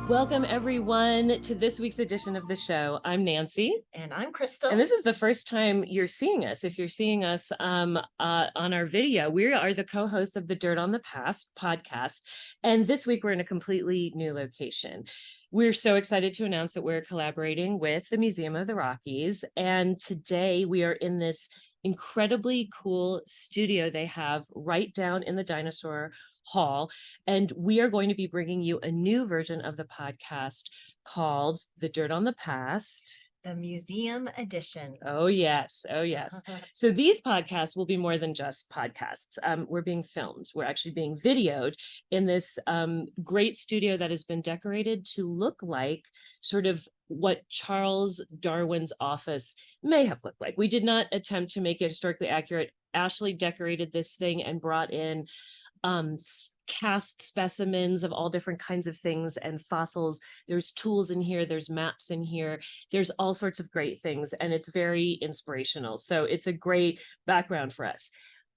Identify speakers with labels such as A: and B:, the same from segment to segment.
A: Welcome, everyone, to this week's edition of the show. I'm Nancy.
B: And I'm Crystal.
A: And this is the first time you're seeing us. If you're seeing us on our video, we are the co-hosts of the Dirt on the Past podcast. And this week, we're in a completely new location. We're so excited to announce that we're collaborating with the Museum of the Rockies. And today we are in this incredibly cool studio they have right down in the dinosaur hall. And we are going to be bringing you a new version of the podcast called The Dirt on the Past.
B: The museum edition.
A: Oh, yes. Oh, yes. So these podcasts will be more than just podcasts. We're being filmed. We're actually being videoed in this great studio that has been decorated to look like sort of what Charles Darwin's office may have looked like. We did not attempt to make it historically accurate. Ashley decorated this thing and brought in cast specimens of all different kinds of things and fossils. There's tools in here, there's maps in here, there's all sorts of great things, and it's very inspirational. So it's a great background for us.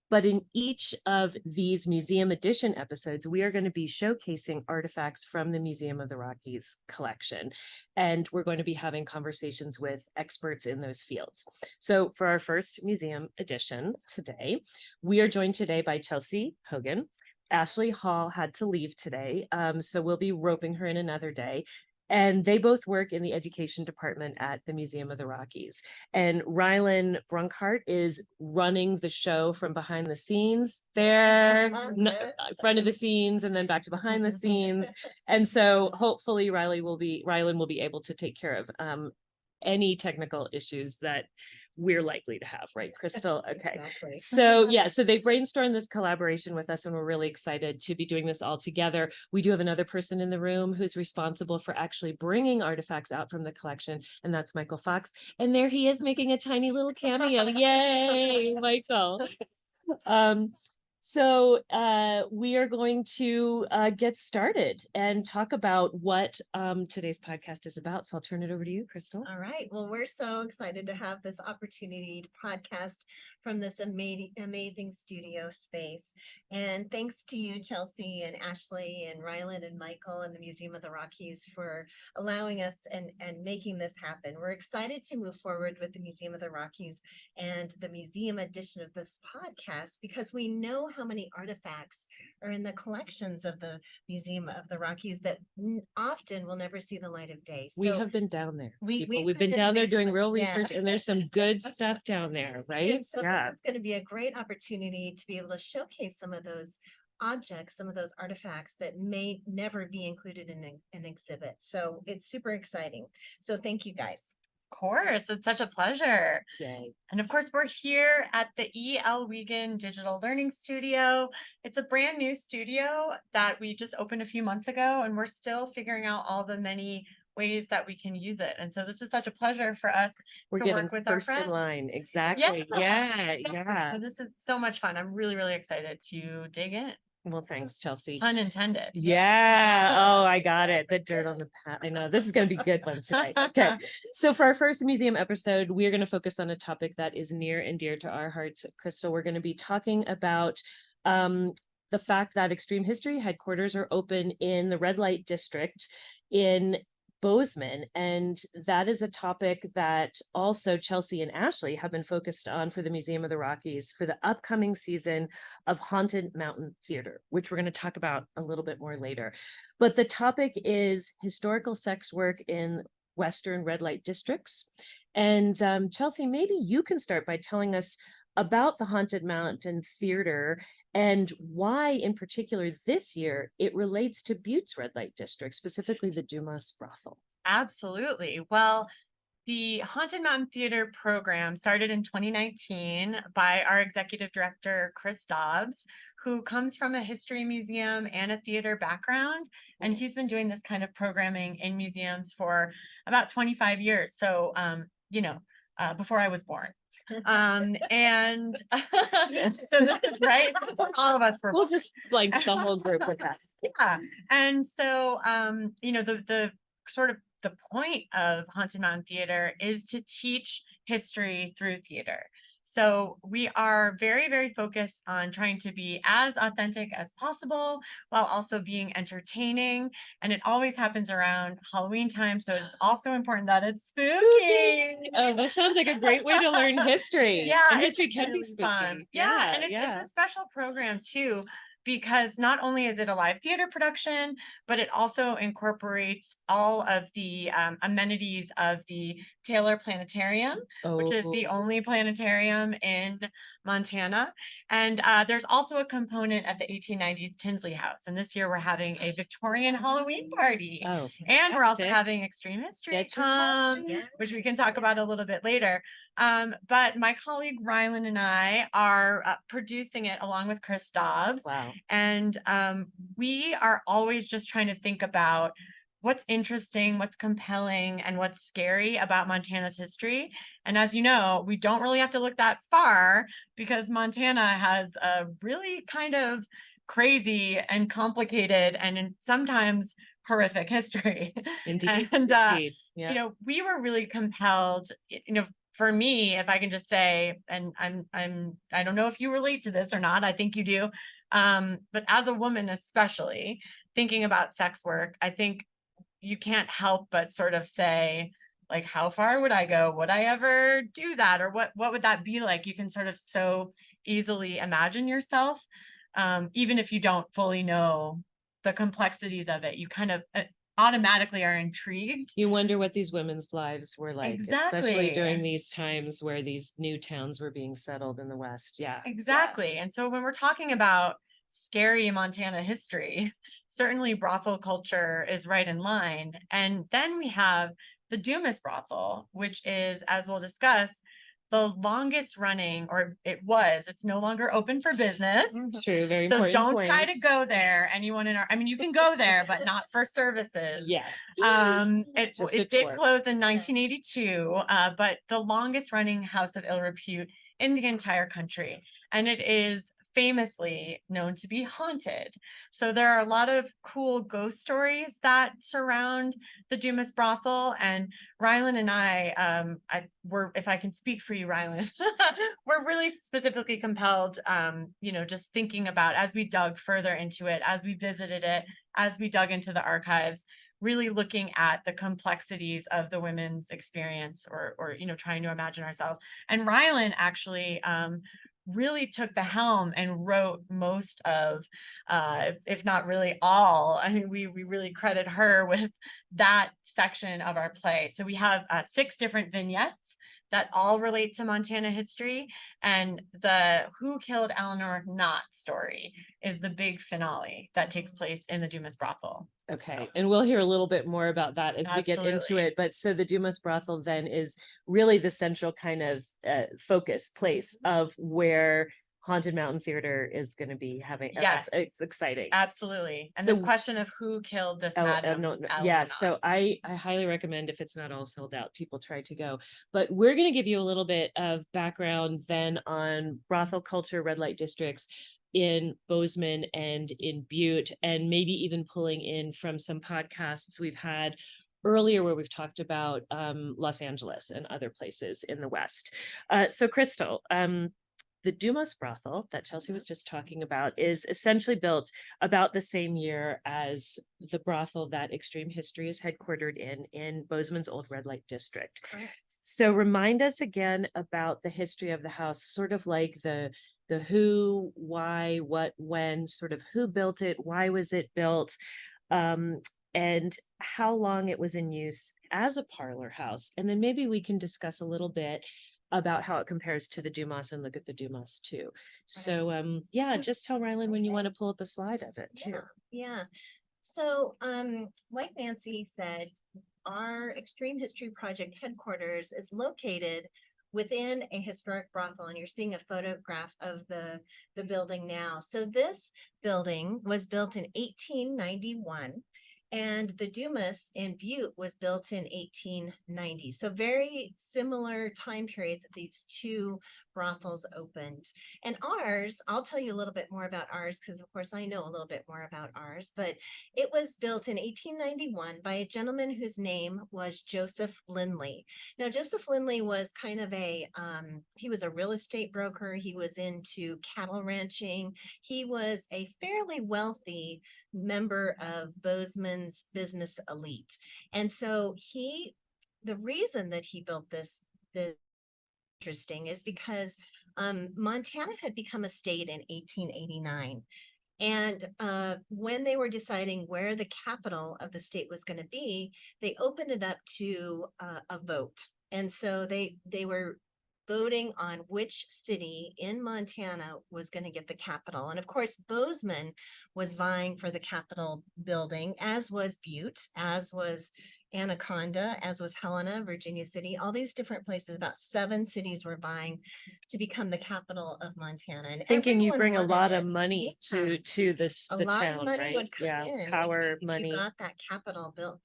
A: But in each of these museum edition episodes, we are going to be showcasing artifacts from the Museum of the Rockies collection. And we're going to be having conversations with experts in those fields. So for our first museum edition today, we are joined today by Chelsea Hogan. Ashley Hall had to leave today, so we'll be roping her in another day. And they both work in the education department at the Museum of the Rockies. And Rylan Brunkart is running the show from behind the scenes there, front of the scenes, and then back to behind the scenes. And so hopefully Rylan will be able to take care of any technical issues that we're likely to have, right, Crystal? Okay. Exactly. So they brainstormed this collaboration with us, and we're really excited to be doing this all together. We do have another person in the room who's responsible for actually bringing artifacts out from the collection, and that's Michael Fox. And there he is making a tiny little cameo. Yay, Michael. So we are going to get started and talk about what today's podcast is about. So I'll turn it over to you, Crystal.
B: All right. Well, we're so excited to have this opportunity to podcast from this amazing studio space. And thanks to you, Chelsea and Ashley and Rylan and Michael and the Museum of the Rockies for allowing us and making this happen. We're excited to move forward with the Museum of the Rockies and the museum edition of this podcast because we know how many artifacts are in the collections of the Museum of the Rockies that often will never see the light of day.
A: So we have been down there. We've been
B: down
A: there doing real research, and there's some good stuff down there, right?
B: And so this is going to be a great opportunity to be able to showcase some of those objects, some of those artifacts that may never be included in an exhibit. So it's super exciting. So thank you guys.
C: Of course, it's such a pleasure.
A: Yay.
C: And of course, we're here at the E.L. Wiegand Digital Learning Studio. It's a brand new studio that we just opened a few months ago, and we're still figuring out all the many ways that we can use it. And so this is such a pleasure for us
A: to work with our friends. In line. Exactly. Yeah.
C: So this is so much fun. I'm really, really excited to dig in.
A: Well, thanks, Chelsea.
C: Pun intended.
A: Yeah. Oh, I got it. The dirt on the past. I know this is going to be a good one tonight. Okay. So for our first museum episode, we're going to focus on a topic that is near and dear to our hearts. Crystal, we're going to be talking about the fact that Extreme History headquarters are open in the red light district in Bozeman, and that is a topic that also Chelsea and Ashley have been focused on for the Museum of the Rockies for the upcoming season of Haunted Mountain Theater, which we're going to talk about a little bit more later. But the topic is historical sex work in Western red light districts. And Chelsea, maybe you can start by telling us about the Haunted Mountain Theater and why, in particular, this year it relates to Butte's red light district, specifically the Dumas brothel.
C: Absolutely. Well, the Haunted Mountain Theater program started in 2019 by our executive director, Chris Dobbs, who comes from a history museum and a theater background. And he's been doing this kind of programming in museums for about 25 years. So, before I was born. And so this is right. All of us were.
A: We'll just blank the whole group with that.
C: Yeah. And so, the sort of the point of Haunted Mountain Theater is to teach history through theater. So we are very, very focused on trying to be as authentic as possible while also being entertaining. And it always happens around Halloween time. So it's also important that it's spooky.
A: Oh, that sounds like a great way to learn history.
C: Yeah,
A: And
C: it's
A: history can be
C: really
A: spooky.
C: fun.
A: Yeah,
C: And it's
A: yeah.
C: a special program too, because not only is it a live theater production, but it also incorporates all of the amenities of the Taylor Planetarium, which is the
A: Oh,
C: only planetarium in Montana. And there's also a component at the 1890s Tinsley House. And this year we're having a Victorian Halloween party.
A: oh,
C: And we're also
A: fantastic.
C: having Extreme History
A: Get your
C: come,
A: costume.
C: which we can talk about a little bit later. But my colleague Rylan and I are producing it along with Chris Dobbs.
A: Wow.
C: And we are always just trying to think about what's interesting, what's compelling, and what's scary about Montana's history. And as you know, we don't really have to look that far because Montana has a really kind of crazy and complicated and sometimes horrific history.
A: Indeed.
C: And
A: Indeed.
C: you
A: Yeah.
C: know, we were really compelled, you know, for me, if I can just say, and I don't know if you relate to this or not, I think you do. But as a woman, especially thinking about sex work, I think you can't help but sort of say, like, how far would I go? Would I ever do that? Or what would that be like? You can sort of so easily imagine yourself, even if you don't fully know the complexities of it, you kind of automatically are intrigued.
A: You wonder what these women's lives were like, especially
C: Exactly.
A: during these times where these new towns were being settled in the West. Yeah.
C: Exactly. And so when we're talking about scary Montana history, certainly brothel culture is right in line. And then we have the Dumas brothel, which is, as we'll discuss, the longest running, or it was, it's no longer open for business.
A: It's true. Very
C: So
A: important
C: don't
A: point.
C: try to go there. Anyone in our, I mean, you can go there, but not for services.
A: Yes. Just a
C: It did
A: tour.
C: close in 1982, but the longest running house of ill repute in the entire country. And it is famously known to be haunted. So there are a lot of cool ghost stories that surround the Dumas brothel. And Rylan and I were, if I can speak for you, Rylan, we're really specifically compelled, you know, just thinking about as we dug further into it, as we visited it, as we dug into the archives, really looking at the complexities of the women's experience, or you know, trying to imagine ourselves. And Rylan actually really took the helm and wrote most of, if not really all, I mean, we really credit her with that section of our play. So we have 6 different vignettes that all relate to Montana history, and the Who Killed Eleanor Knott story is the big finale that takes place in the Dumas brothel.
A: Okay.
C: So,
A: And we'll hear a little bit more about that as we get into
C: absolutely.
A: it. But so the Dumas brothel then is really the central kind of focus place of where Haunted Mountain Theater is going to be having.
C: Yes.
A: It's exciting.
C: Absolutely. And
A: So-
C: this question of who killed this madam.
A: No,
C: Eleanor
A: yeah.
C: Knott.
A: So I highly recommend, if it's not all sold out, people try to go. But we're going to give you a little bit of background then on brothel culture, red light districts in Bozeman and in Butte, and maybe even pulling in from some podcasts we've had earlier where we've talked about Los Angeles and other places in the West. So Crystal, the Dumas brothel that Chelsea was just talking about is essentially built about the same year as the brothel that Extreme History is headquartered in Bozeman's Old Red Light District.
B: Correct.
A: So remind us again about the history of the house, sort of like the who, why, what, when, sort of who built it, why was it built, and how long it was in use as a parlor house. And then maybe we can discuss a little bit about how it compares to the Dumas and look at the Dumas too. So yeah, just tell Rylan when you want to pull up a slide of it too.
B: Yeah. So, like Nancy said, our Extreme History Project headquarters is located within a historic brothel, and you're seeing a photograph of the building now. So this building was built in 1891. And the Dumas in Butte was built in 1890. So very similar time periods that these two brothels opened. And ours, I'll tell you a little bit more about ours because, of course, I know a little bit more about ours, but it was built in 1891 by a gentleman whose name was Joseph Lindley. Now, Joseph Lindley was kind of he was a real estate broker. He was into cattle ranching. He was a fairly wealthy member of Bozeman's business elite. And so the reason that he built this interesting is because Montana had become a state in 1889. And when they were deciding where the capital of the state was going to be, they opened it up to a vote. And so they were voting on which city in Montana was going to get the capital. And of course, Bozeman was vying for the Capitol building, as was Butte, as was Anaconda, as was Helena, Virginia City, all these different places. About 7 cities were vying to become the capital of Montana. And
A: Thinking you
B: everyone
A: bring a
B: wanted
A: lot
B: it.
A: of money to this
B: A
A: the
B: lot of
A: town,
B: money
A: right?
B: would come
A: Yeah,
B: in
A: power,
B: if you
A: money.
B: got that capital built,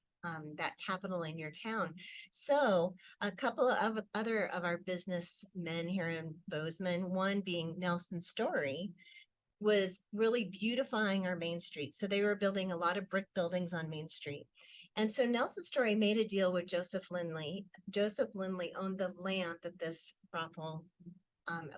B: that capital in your town. So a couple of other of our businessmen here in Bozeman, one being Nelson Story, was really beautifying our Main Street. So they were building a lot of brick buildings on Main Street. And so Nelson Story made a deal with Joseph Lindley. Joseph Lindley owned the land that this brothel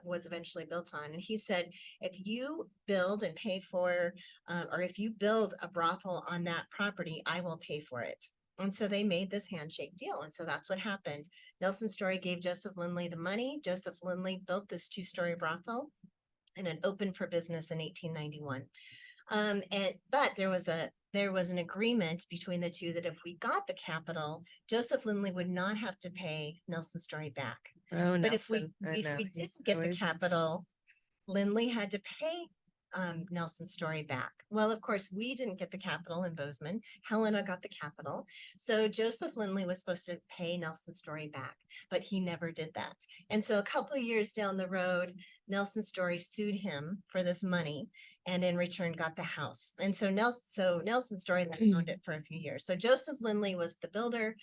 B: was eventually built on. And he said, if you build and pay for, or if you build a brothel on that property, I will pay for it. And so they made this handshake deal. And so that's what happened. Nelson Story gave Joseph Lindley the money. Joseph Lindley built this 2-story brothel, and it opened for business in 1891. But there was an agreement between the two that if we got the capital, Joseph Lindley would not have to pay Nelson Story back.
A: Oh,
B: But if we
A: Nelson,
B: didn't get the capital, Lindley had to pay Nelson Story back. Well, of course, we didn't get the capital in Bozeman. Helena got the capital. So Joseph Lindley was supposed to pay Nelson Story back, but he never did that. And so a couple of years down the road, Nelson Story sued him for this money and in return got the house. And so Nelson Story then owned it for a few years. So Joseph Lindley was the builder.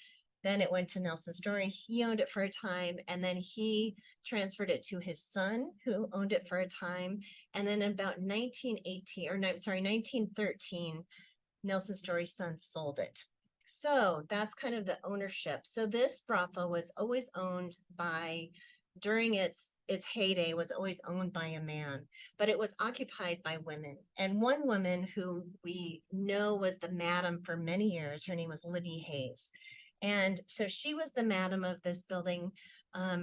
B: Then it went to Nelson Story. He owned it for a time, and then he transferred it to his son, who owned it for a time. And then in about 1913, Nelson Story's son sold it. So that's kind of the ownership. So this brothel was always owned by, during its heyday, was always owned by a man, but it was occupied by women. And one woman who we know was the madam for many years, her name was Libby Hayes. And so she was the madam of this building,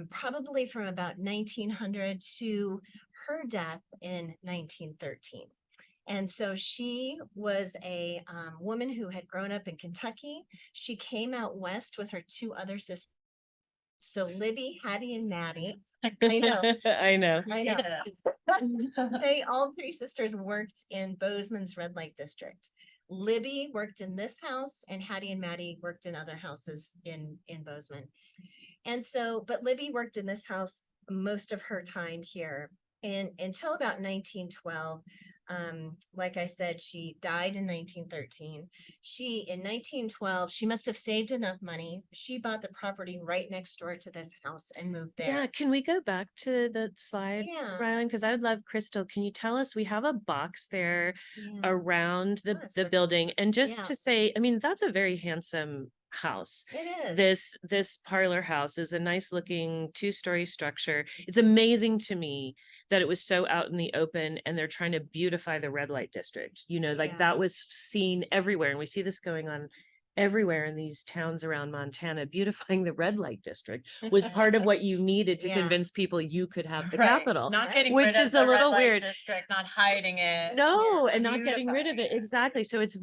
B: probably from about 1900 to her death in 1913. And so she was a woman who had grown up in Kentucky. She came out west with her 2 other sisters. So Libby, Hattie, and Maddie. I know.
A: I know.
B: I know. All 3 sisters worked in Bozeman's red light district. Libby worked in this house, and Hattie and Maddie worked in other houses in Bozeman. And so, but Libby worked in this house most of her time here, and until about 1912. Like I said, she died in 1913. In 1912, she must have saved enough money. She bought the property right next door to this house and moved there.
A: Yeah, can we go back to the slide,
B: Yeah.
A: Rylan? Because I would love, Crystal, can you tell us, we have a box there around the building, and just to say, I mean, that's a very handsome house.
B: It is.
A: This parlor house is a nice looking 2-story structure. It's amazing to me that it was so out in the open, and they're trying to beautify the red light district. That was seen everywhere. And we see this going on everywhere in these towns around Montana. Beautifying the red light district was part of what you needed to convince people you could have the capital.
C: Not getting
A: which
C: rid of
A: is
C: the
A: a little
C: red light
A: weird
C: district, not hiding it.
A: No, and not getting rid of
C: Beautifying
A: it. Exactly. So it's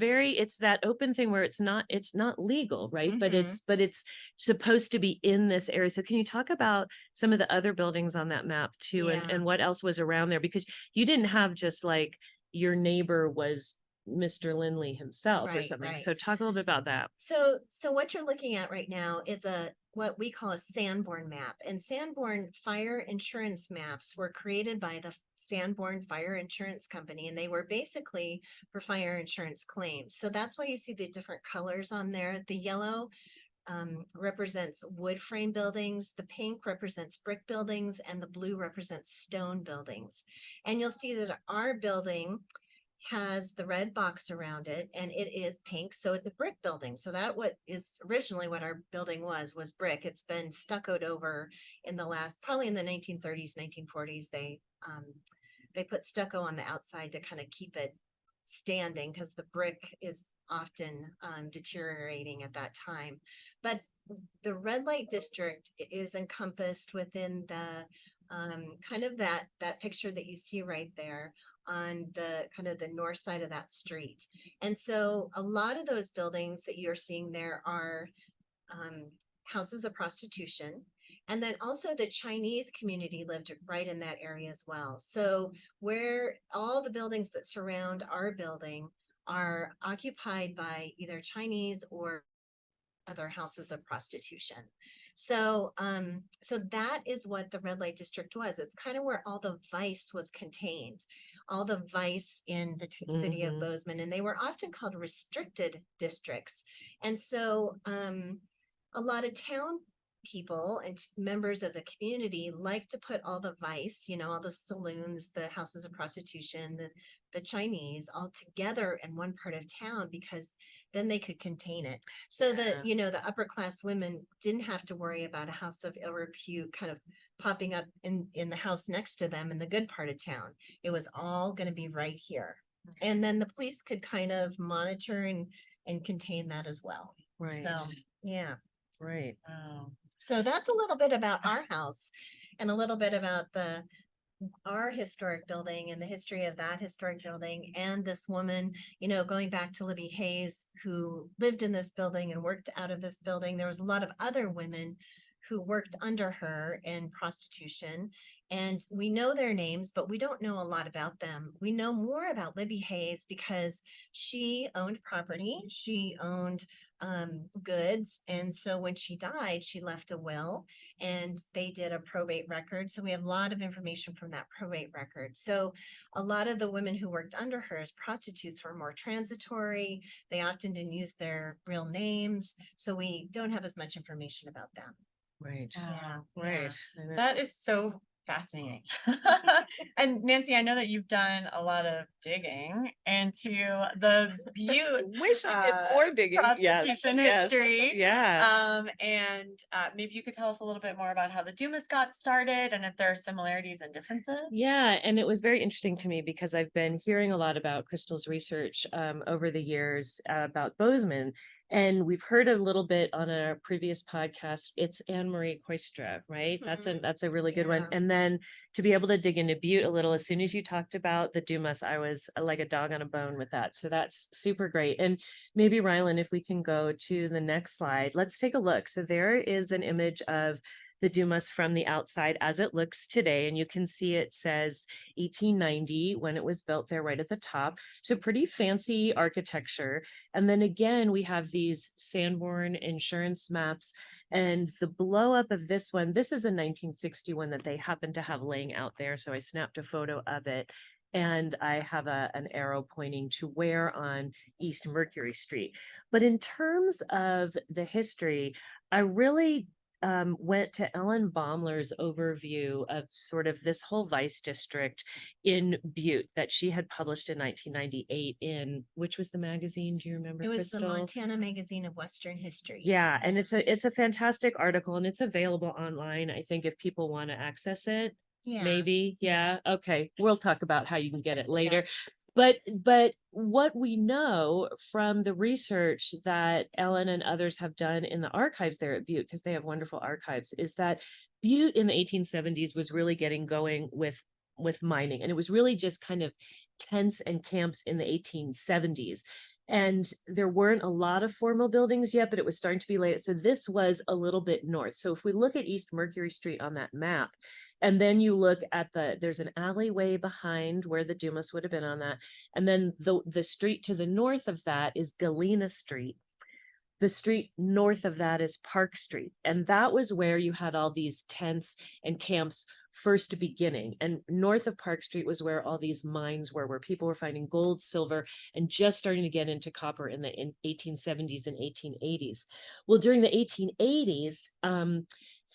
A: that open thing where it's not legal, right? But it's supposed to be in this area. So can you talk about some of the other buildings on that map too, and what else was around there? Because you didn't have just like your neighbor was Mr. Lindley himself or something. So talk a little bit about that.
B: So what you're looking at right now is what we call a Sanborn map. And Sanborn fire insurance maps were created by the Sanborn Fire Insurance Company, and they were basically for fire insurance claims. So that's why you see the different colors on there. The yellow represents wood frame buildings, the pink represents brick buildings, and the blue represents stone buildings. And you'll see that our building has the red box around it, and it is pink, so it's a brick building. So that what is originally what our building was brick. It's been stuccoed over in the last, probably in the 1930s, 1940s. They put stucco on the outside to kind of keep it standing, because the brick is often deteriorating at that time. But the red light district is encompassed within the kind of that picture that you see right there on the kind of the north side of that street. And so a lot of those buildings that you're seeing there are houses of prostitution. And then also the Chinese community lived right in that area as well. So where all the buildings that surround our building are occupied by either Chinese or other houses of prostitution. So so that is what the red light district was. It's kind of where all the vice was contained, all the vice in the city of Bozeman, and they were often called restricted districts. And so a lot of town people and members of the community like to put all the vice, all the saloons, the houses of prostitution, the Chinese all together in one part of town, because then they could contain it. So that, the upper class women didn't have to worry about a house of ill repute kind of popping up in the house next to them in the good part of town. It was all going to be right here. And then the police could kind of monitor and contain that as well.
A: Right.
B: So, yeah.
A: Right.
C: Wow.
B: So that's a little bit about our house and a little bit about our historic building and the history of that historic building, and this woman, going back to Libby Hayes, who lived in this building and worked out of this building. There was a lot of other women who worked under her in prostitution, and we know their names, but we don't know a lot about them. We know more about Libby Hayes because she owned property, she owned goods, and so when she died, she left a will, and they did a probate record. So we have a lot of information from that probate record. So a lot of the women who worked under her as prostitutes were more transitory. They often didn't use their real names, so we don't have as much information about them.
A: Right.
B: Yeah.
A: Right.
C: That is so fascinating. And Nancy, I know that you've done a lot of digging into the Butte
A: Wish I did more digging.
C: prostitution history.
A: Yeah.
C: And maybe you could tell us a little bit more about how the Dumas got started and if there are similarities and differences.
A: Yeah, and it was very interesting to me because I've been hearing a lot about Crystal's research over the years about Bozeman, and we've heard a little bit on a previous podcast. It's Anne Marie Koistra, right? That's a really good one. And then to be able to dig into Butte a little, as soon as you talked about the Dumas, I was like a dog on a bone with that. So that's super great. And maybe Rylan, if we can go to the next slide, let's take a look. So there is an image of the Dumas from the outside as it looks today. And you can see it says 1890 when it was built there right at the top. So pretty fancy architecture. And then again, we have these Sanborn insurance maps, and the blow up of this one, this is a 1961 that they happen to have laying out there. So I snapped a photo of it. And I have an arrow pointing to where on East Mercury Street. But in terms of the history, I really went to Ellen Baumler's overview of sort of this whole vice district in Butte that she had published in 1998 in, which was the magazine? Do you remember?
B: It was
A: Crystal?
B: the Montana Magazine of Western History.
A: Yeah, and it's a fantastic article, and it's available online. I think if people want to access it, maybe. Yeah. Okay. We'll talk about how you can get it later. But what we know from the research that Ellen and others have done in the archives there at Butte, because they have wonderful archives, is that Butte in the 1870s was really getting going with mining. And it was really just kind of tents and camps in the 1870s. And there weren't a lot of formal buildings yet, but it was starting to be later. So this was a little bit north. So if we look at East Mercury Street on that map, and then you look at there's an alleyway behind where the Dumas would have been on that. And then the street to the north of that is Galena Street. The street north of that is Park Street. And that was where you had all these tents and camps first beginning. And north of Park Street was where all these mines were, where people were finding gold, silver, and just starting to get into copper in the 1870s and 1880s. Well, during the 1880s,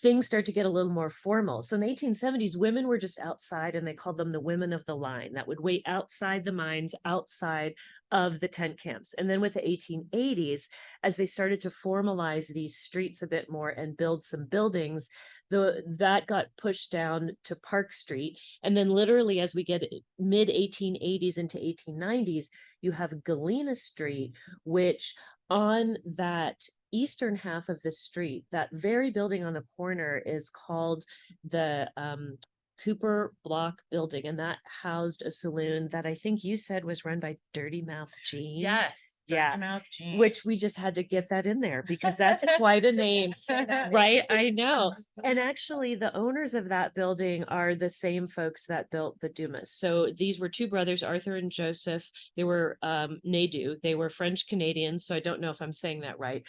A: things start to get a little more formal. So in the 1870s, women were just outside, and they called them the women of the line, that would wait outside the mines, outside of the tent camps. And then with the 1880s, as they started to formalize these streets a bit more and build some buildings, that got pushed down to Park Street. And then literally as we get mid 1880s into 1890s, you have Galena Street, which on that eastern half of the street, that very building on the corner is called the Cooper Block building, and that housed a saloon that I think you said was run by Dirty Mouth Jean.
C: Yes.
A: Yeah.
C: Dirty Mouth Jean.
A: Which we just had to get that in there because that's quite a name, right? I know. And actually the owners of that building are the same folks that built the Dumas. So these were two brothers, Arthur and Joseph. They were Nadeau. They were French Canadians. So I don't know if I'm saying that right.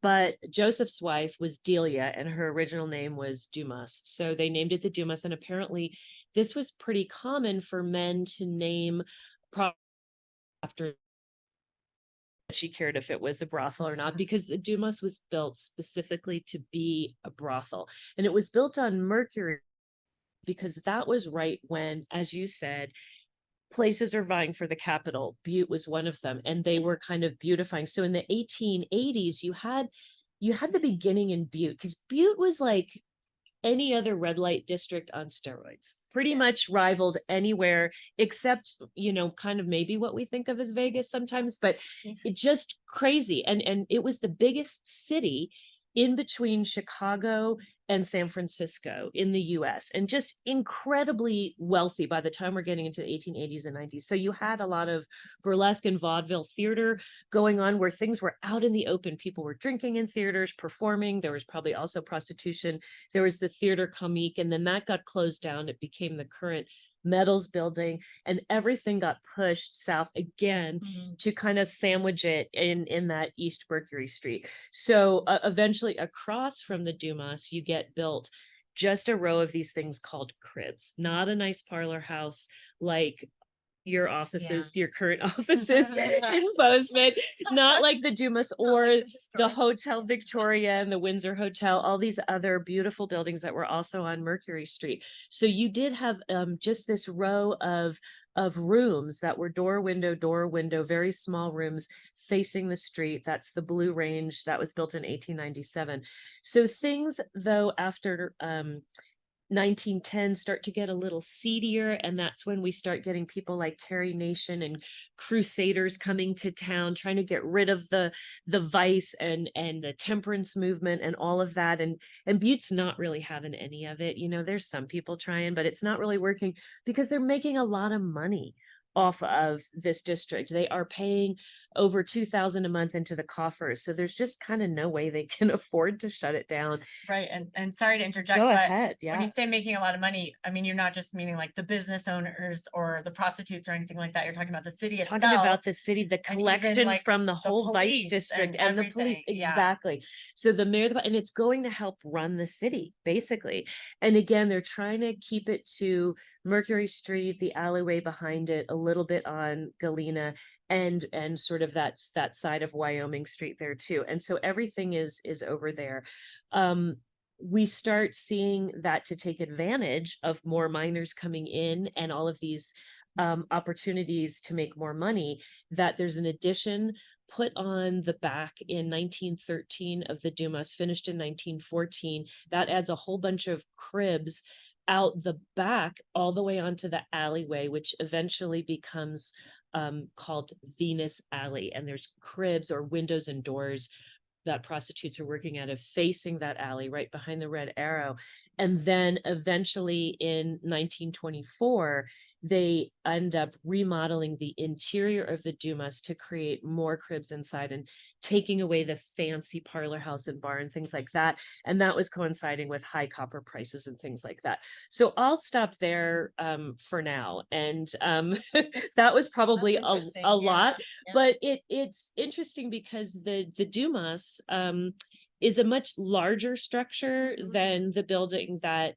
A: But Joseph's wife was Delia, and her original name was Dumas. So they named it the Dumas. And apparently this was pretty common for men to name after she cared if it was a brothel or not, because the Dumas was built specifically to be a brothel. And it was built on Mercury because that was right when, as you said, places are vying for the capital. Butte was one of them, and they were kind of beautifying. So in the 1880s, you had the beginning in Butte, because Butte was like any other red light district on steroids, pretty much rivaled anywhere except, kind of maybe what we think of as Vegas sometimes, but it's just crazy. And it was the biggest city in between Chicago and San Francisco in the US, and just incredibly wealthy by the time we're getting into the 1880s and 90s. So you had a lot of burlesque and vaudeville theater going on where things were out in the open. People were drinking in theaters, performing. There was probably also prostitution. There was the Theater Comique, and then that got closed down. It became the current Metals building, and everything got pushed south again to kind of sandwich it in that East Mercury Street. So eventually across from the Dumas, you get built just a row of these things called cribs, not a nice parlor house like your offices, your current offices in Bozeman, not like the Dumas or the Hotel Victoria and the Windsor Hotel, all these other beautiful buildings that were also on Mercury Street. So you did have just this row of rooms that were door, window, very small rooms facing the street. That's the Blue Range that was built in 1897. So things, though, after 1910 start to get a little seedier, and that's when we start getting people like Carrie Nation and Crusaders coming to town, trying to get rid of the vice and the temperance movement and all of that. And Butte's not really having any of it. There's some people trying, but it's not really working because they're making a lot of money off of this district. They are paying over $2,000 a month into the coffers. So there's just kind of no way they can afford to shut it down.
C: Right. And sorry to interject,
A: Go
C: but
A: ahead. Yeah.
C: when you say making a lot of money, I mean, you're not just meaning like the business owners or the prostitutes or anything like that. You're talking about the city itself.
A: Talking about the city, the collection
C: like
A: from the whole vice district and the police. Exactly. So the mayor, and it's going to help run the city, basically. And again, they're trying to keep it to Mercury Street, the alleyway behind it, a little bit on Galena, and sort of that side of Wyoming Street there too. And so everything is over there. We start seeing that to take advantage of more miners coming in and all of these opportunities to make more money, that there's an addition put on the back in 1913 of the Dumas, finished in 1914. That adds a whole bunch of cribs out the back all the way onto the alleyway, which eventually becomes called Venus Alley. And there's cribs or windows and doors that prostitutes are working out of facing that alley right behind the red arrow. And then eventually in 1924, they end up remodeling the interior of the Dumas to create more cribs inside and taking away the fancy parlor house and bar and things like that. And that was coinciding with high copper prices and things like that. So I'll stop there for now. And that was probably a lot, but it's interesting because the Dumas, is a much larger structure
B: Mhm.
A: than the building that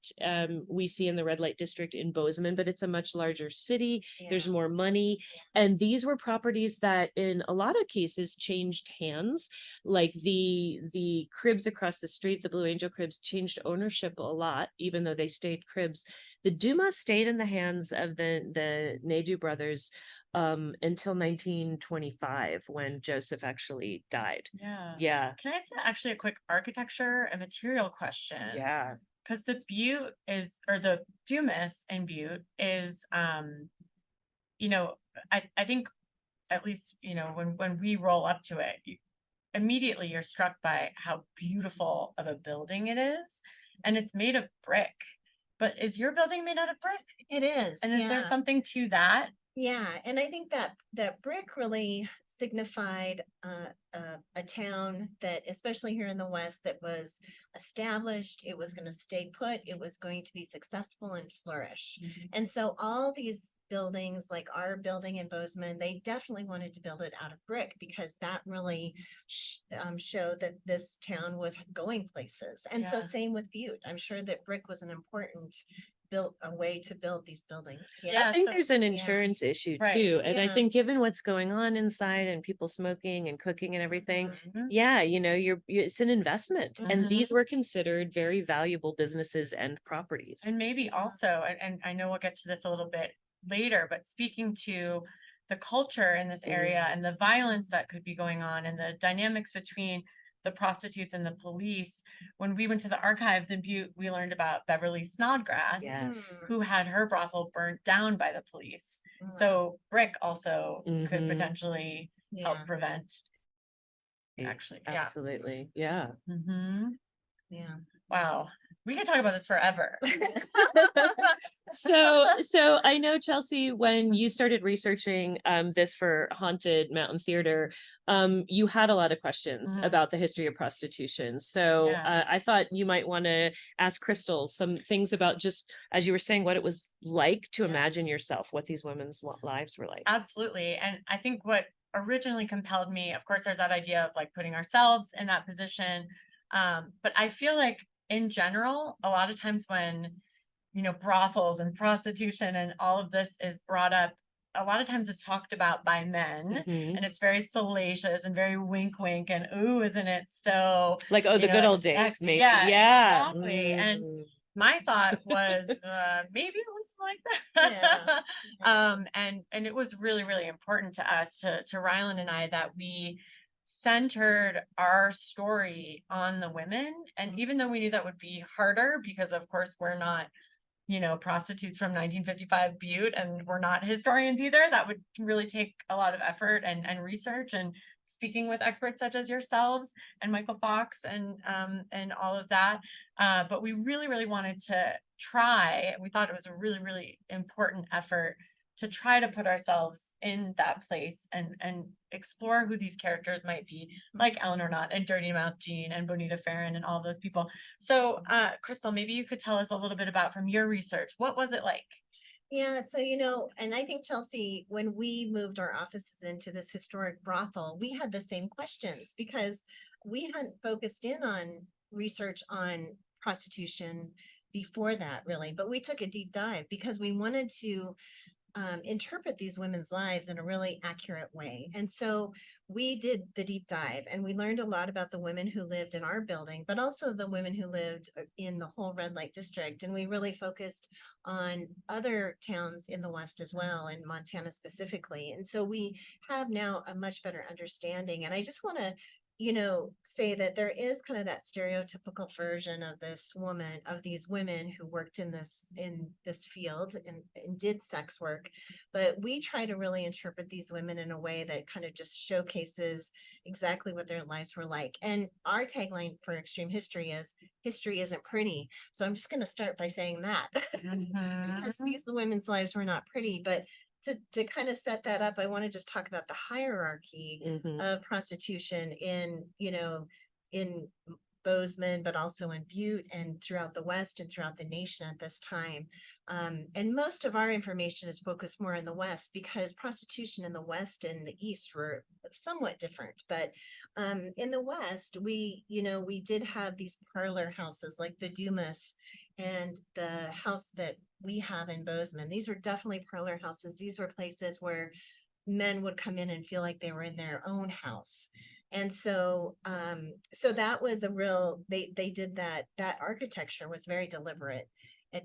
A: we see in the red light district in Bozeman, but it's a much larger city. There's
B: Yeah.
A: more money. And these were properties that in a lot of cases changed hands. Like the cribs across the street, the Blue Angel cribs, changed ownership a lot, even though they stayed cribs. The Duma stayed in the hands of the Naidu brothers until 1925, when Joseph actually died.
C: Yeah.
A: Yeah.
C: Can I ask actually a quick architecture and material question?
A: Yeah.
C: Because the Butte is, or the Dumas in Butte is, you know, I think at least, when we roll up to it, immediately you're struck by how beautiful of a building it is. And it's made of brick. But is your building made out of brick?
B: It is.
C: And is there
B: Yeah.
C: something to that?
B: Yeah, and I think that that brick really signified a town that, especially here in the West, that was established. It was going to stay put. It was going to be successful and flourish. And so all these buildings, like our building in Bozeman, they definitely wanted to build it out of brick because that really showed that this town was going places. And so
C: Yeah.
B: same with Butte. I'm sure that brick was an important built a way to build these buildings.
C: Yeah,
A: I think
C: so-
A: there's an
B: yeah.
A: insurance issue
C: Right.
A: too. And I
B: Yeah.
A: think given what's going on inside and people smoking and cooking and everything,
C: Mhm.
A: yeah, it's an investment. And
C: Mhm.
A: these were considered very valuable businesses and properties.
C: And maybe also, and I know we'll get to this a little bit later, but speaking to the culture in this area and the violence that could be going on and the dynamics between the prostitutes and the police. When we went to the archives in Butte, we learned about Beverly Snodgrass,
A: Yes.
C: who had her brothel burnt down by the police.
B: Wow.
C: So brick also could
A: Mhm.
C: potentially help
B: Yeah.
C: prevent.
A: Yeah,
C: Actually, yeah.
A: absolutely. Yeah.
B: Yeah.
C: Wow. We could talk about this forever.
A: So I know, Chelsea, when you started researching this for Haunted Mountain Theater, you had a lot of questions
C: Mhm.
A: about the history of prostitution. So
C: Yeah.
A: I thought you might want to ask Crystal some things about, just as you were saying, what it was like to
C: Yeah.
A: imagine yourself, what these women's lives were like.
C: Absolutely. And I think what originally compelled me, of course, there's that idea of like putting ourselves in that position. But I feel like in general, a lot of times when, brothels and prostitution and all of this is brought up, a lot of times it's talked about by men
A: Mhm.
C: and it's very salacious and very wink wink and ooh, isn't it so
A: Like, oh, the good
C: like
A: old days,
C: sexy?
A: maybe.
C: Yeah,
A: Yeah.
C: exactly. And
A: Mm.
C: my thought was maybe it was like that. And it was really, really important to us, to Rylan and I, that we centered our story on the women. And even though we knew that would be harder, because of course we're not, prostitutes from 1955 Butte, and we're not historians either, that would really take a lot of effort and research and speaking with experts such as yourselves and Michael Fox and all of that. But we really, really wanted to try, we thought it was a really, really important effort to try to put ourselves in that place and explore who these characters might be, like Eleanor Knott and Dirty Mouth Jean and Bonita Farron and all those people. So, Crystal, maybe you could tell us a little bit about, from your research, what was it like?
B: Yeah, so and I think, Chelsea, when we moved our offices into this historic brothel, we had the same questions because we hadn't focused in on research on prostitution before that, really, but we took a deep dive because we wanted to interpret these women's lives in a really accurate way. And so we did the deep dive and we learned a lot about the women who lived in our building, but also the women who lived in the whole red light district. And we really focused on other towns in the West as well, and Montana specifically. And so we have now a much better understanding. And I just want to say that there is kind of that stereotypical version of this woman, of these women who worked in this field and did sex work. But we try to really interpret these women in a way that kind of just showcases exactly what their lives were like. And our tagline for Extreme History is "History isn't pretty." So I'm just going to start by saying that because these women's lives were not pretty, but to kind of set that up, I want to just talk about the hierarchy of prostitution in Bozeman, but also in Butte and throughout the West and throughout the nation at this time. And most of our information is focused more in the West because prostitution in the West and the East were somewhat different. But in the West, we did have these parlor houses like the Dumas and the house that we have in Bozeman. These were definitely parlor houses. These were places where men would come in and feel like they were in their own house. And so that was a real, they did that architecture was very deliberate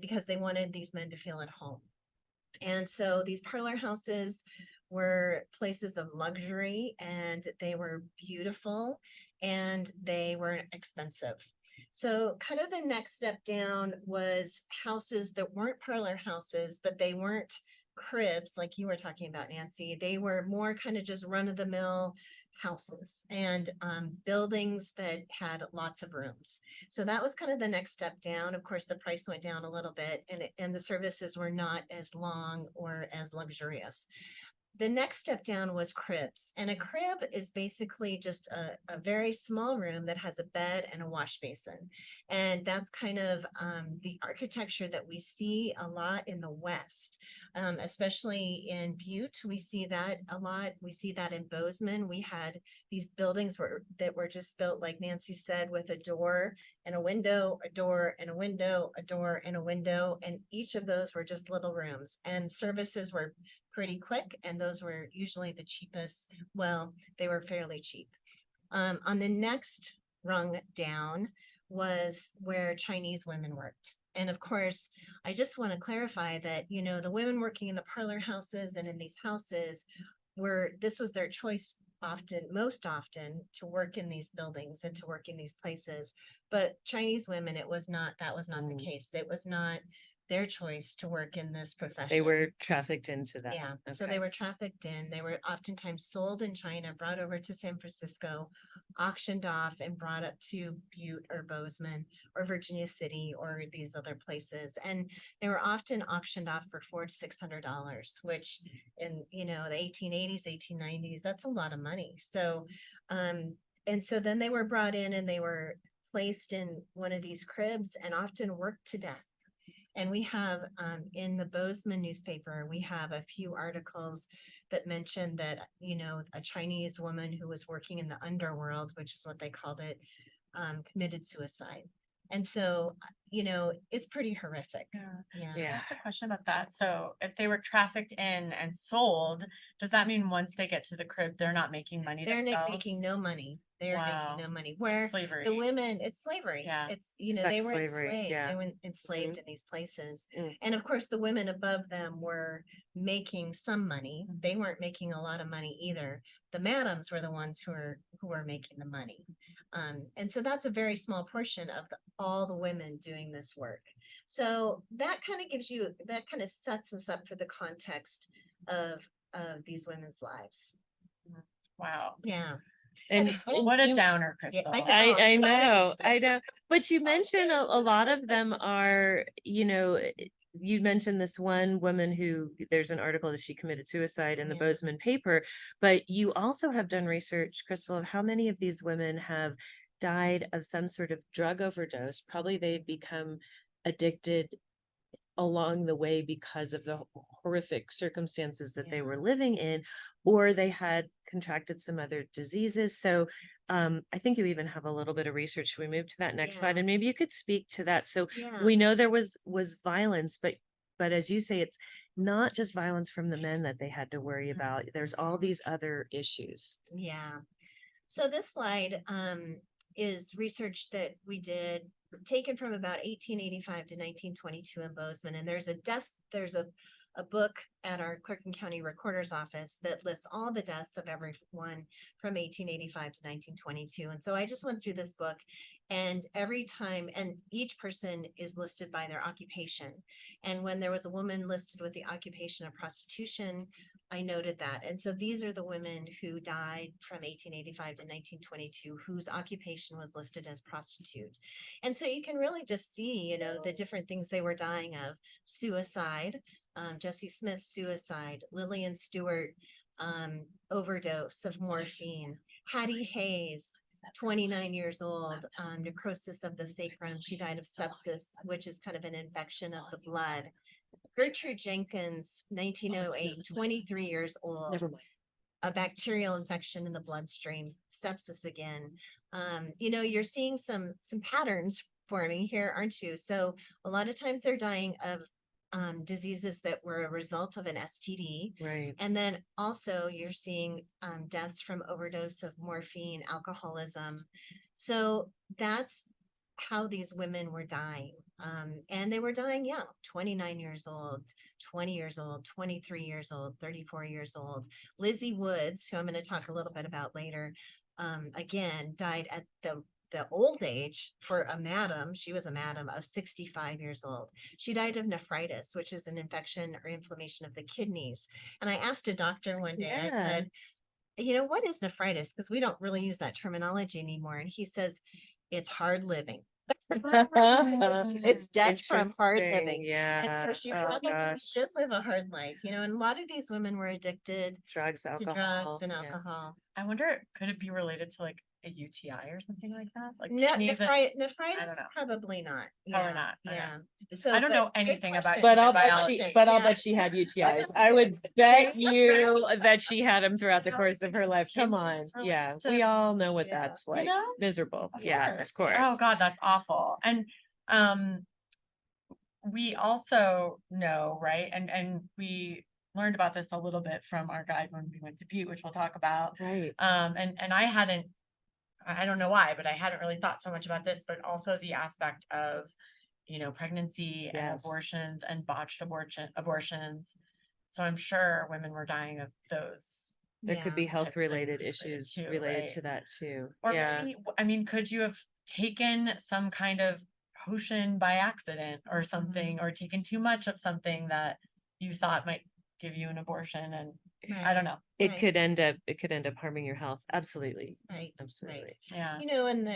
B: because they wanted these men to feel at home. And so these parlor houses were places of luxury, and they were beautiful, and they were expensive. So kind of the next step down was houses that weren't parlor houses, but they weren't cribs like you were talking about, Nancy. They were more kind of just run of the mill houses and buildings that had lots of rooms. So that was kind of the next step down. Of course, the price went down a little bit, and the services were not as long or as luxurious. The next step down was cribs. And a crib is basically just a very small room that has a bed and a wash basin. And that's kind of the architecture that we see a lot in the West, especially in Butte. We see that a lot. We see that in Bozeman. We had these buildings that were just built, like Nancy said, with a door and a window, a door and a window, a door and a window. And each of those were just little rooms. And services were pretty quick, and those were usually the cheapest. Well, they were fairly cheap. On the next rung down was where Chinese women worked. And of course, I just want to clarify that, the women working in the parlor houses and in these houses this was their choice most often to work in these buildings and to work in these places. But Chinese women, that was not the case. It was not their choice to work in this profession.
A: They were trafficked into that.
B: Yeah. So
A: Okay.
B: they were trafficked in. They were oftentimes sold in China, brought over to San Francisco, auctioned off, and brought up to Butte or Bozeman or Virginia City or these other places. And they were often auctioned off for $400 to $600, which in the 1880s, 1890s, that's a lot of money. So and so then they were brought in and they were placed in one of these cribs and often worked to death. And we have in the Bozeman newspaper, we have a few articles that mention that, a Chinese woman who was working in the underworld, which is what they called it, committed suicide. And so, it's pretty horrific.
C: Yeah.
B: Yeah.
C: That's a question about that. So if they were trafficked in and sold, does that mean once they get to the crib, they're not making money
B: They're
C: themselves?
B: making no money. They're
C: Wow.
B: making no money. Where
C: Slavery.
B: the women, it's slavery.
C: Yeah.
B: It's,
A: Sex
B: they were
A: slavery,
B: enslaved.
A: yeah.
B: They were enslaved in these places.
A: Mm.
B: And of course, the women above them were making some money. They weren't making a lot of money either. The madams were the ones who were making the money. And so that's a very small portion of all the women doing this work. So that kind of sets us up for the context of these women's lives.
C: Wow.
B: Yeah.
A: And
C: What a
A: you-
C: downer, Crystal.
B: I know.
A: I
B: I'm sorry.
A: know, I know. But you mentioned a lot of them are, you mentioned this one woman who there's an article that she committed suicide in the
B: Yeah.
A: Bozeman paper, but you also have done research, Crystal, of how many of these women have died of some sort of drug overdose. Probably they've become addicted along the way because of the horrific circumstances that they
B: Yeah.
A: were living in, or they had contracted some other diseases. So I think you even have a little bit of research. Should we move to that next slide?
B: Yeah.
A: And maybe you could speak to that. So
B: Yeah.
A: we know there was violence, but as you say, it's not just violence from the men that they had to worry about. There's all these other issues.
B: Yeah. So this slide is research that we did taken from about 1885 to 1922 in Bozeman. And there's a book at our Clerk and County Recorder's Office that lists all the deaths of everyone from 1885 to 1922. And so I just went through this book, and every time, and each person is listed by their occupation. And when there was a woman listed with the occupation of prostitution, I noted that. And so these are the women who died from 1885 to 1922, whose occupation was listed as prostitute. And so you can really just see, the different things they were dying of. Suicide, Jessie Smith suicide, Lillian Stewart overdose of morphine, Hattie Hayes 29 years old, necrosis of the sacrum. She died of sepsis, which is kind of an infection of the blood. Gertrude Jenkins, 1908, 23 years old.
A: Never mind.
B: A bacterial infection in the bloodstream, sepsis again. You're seeing some patterns forming here, aren't you? So a lot of times they're dying of diseases that were a result of an STD.
A: Right.
B: And then also you're seeing deaths from overdose of morphine, alcoholism. So that's how these women were dying. And they were dying young, 29 years old, 20 years old, 23 years old, 34 years old. Lizzie Woods, who I'm going to talk a little bit about later, again, died at the old age for a madam. She was a madam of 65 years old. She died of nephritis, which is an infection or inflammation of the kidneys. And I asked a doctor one day, I said, what is nephritis? Because we don't really use that terminology anymore. And he says, it's hard living. It's death from hard living.
A: Yeah.
B: And so she probably did live a hard life, and a lot of these women were addicted
A: Drugs,
B: to
A: alcohol.
B: drugs and alcohol.
C: I wonder, could it be related to like a UTI or something like that? Like
B: No,
C: kidneys and-
B: nephritis,
C: know.
B: probably not.
C: Probably not. Okay.
B: Yeah. So
C: I don't know
B: but good
C: anything about
B: question.
A: But I'll
C: Human
A: bet
C: biology.
A: she, but I'll
B: Yeah.
A: bet she had UTIs. I would bet you that she had them throughout the course of her life. Come on.
C: Kidneys
A: Yeah.
C: relates to-
A: We all know what
B: Yeah.
A: that's like.
C: know?
A: Miserable. Yeah, of course.
C: Oh God, that's awful. And we also know, right? And we learned about this a little bit from our guide when we went to Butte, which we'll talk about.
A: Right.
C: And I don't know why, but I hadn't really thought so much about this, but also the aspect of, pregnancy and
A: Yes.
C: abortions and botched abortions. So I'm sure women were dying of those.
A: There could be
C: type of
A: health related
C: things related
A: issues
C: to,
A: related
C: right?
A: to that too.
C: Or
A: Yeah.
C: maybe, I mean, could you have taken some kind of potion by accident or something, or taken too much of something that you thought might give you an abortion? And I don't know.
A: It
B: Right.
A: could end up harming your health. Absolutely.
B: Right.
A: Absolutely.
B: Right.
C: Yeah.
B: And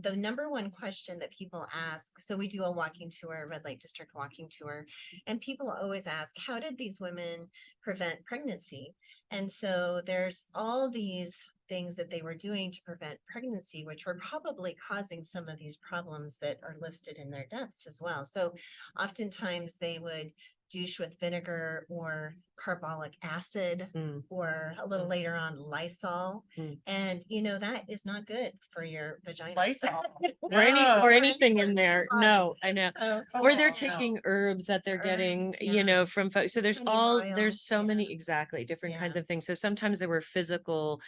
B: the number one question that people ask, so we do a walking tour, red light district walking tour, and people always ask, how did these women prevent pregnancy? And so there's all these things that they were doing to prevent pregnancy, which were probably causing some of these problems that are listed in their deaths as well. So oftentimes they would douche with vinegar or carbolic acid,
A: Mm.
B: or a little later on Lysol.
A: Mm.
B: And that is not good for your vagina.
C: Lysol.
A: Or anything in there. No, I know.
B: So,
A: Or they're
C: no.
A: taking herbs that they're getting,
B: Herbs, yeah.
A: from folks. So there's
B: Penny
A: there's so
B: royal,
A: many,
B: yeah.
A: exactly, different kinds
B: Yeah.
A: of things. So sometimes there were physical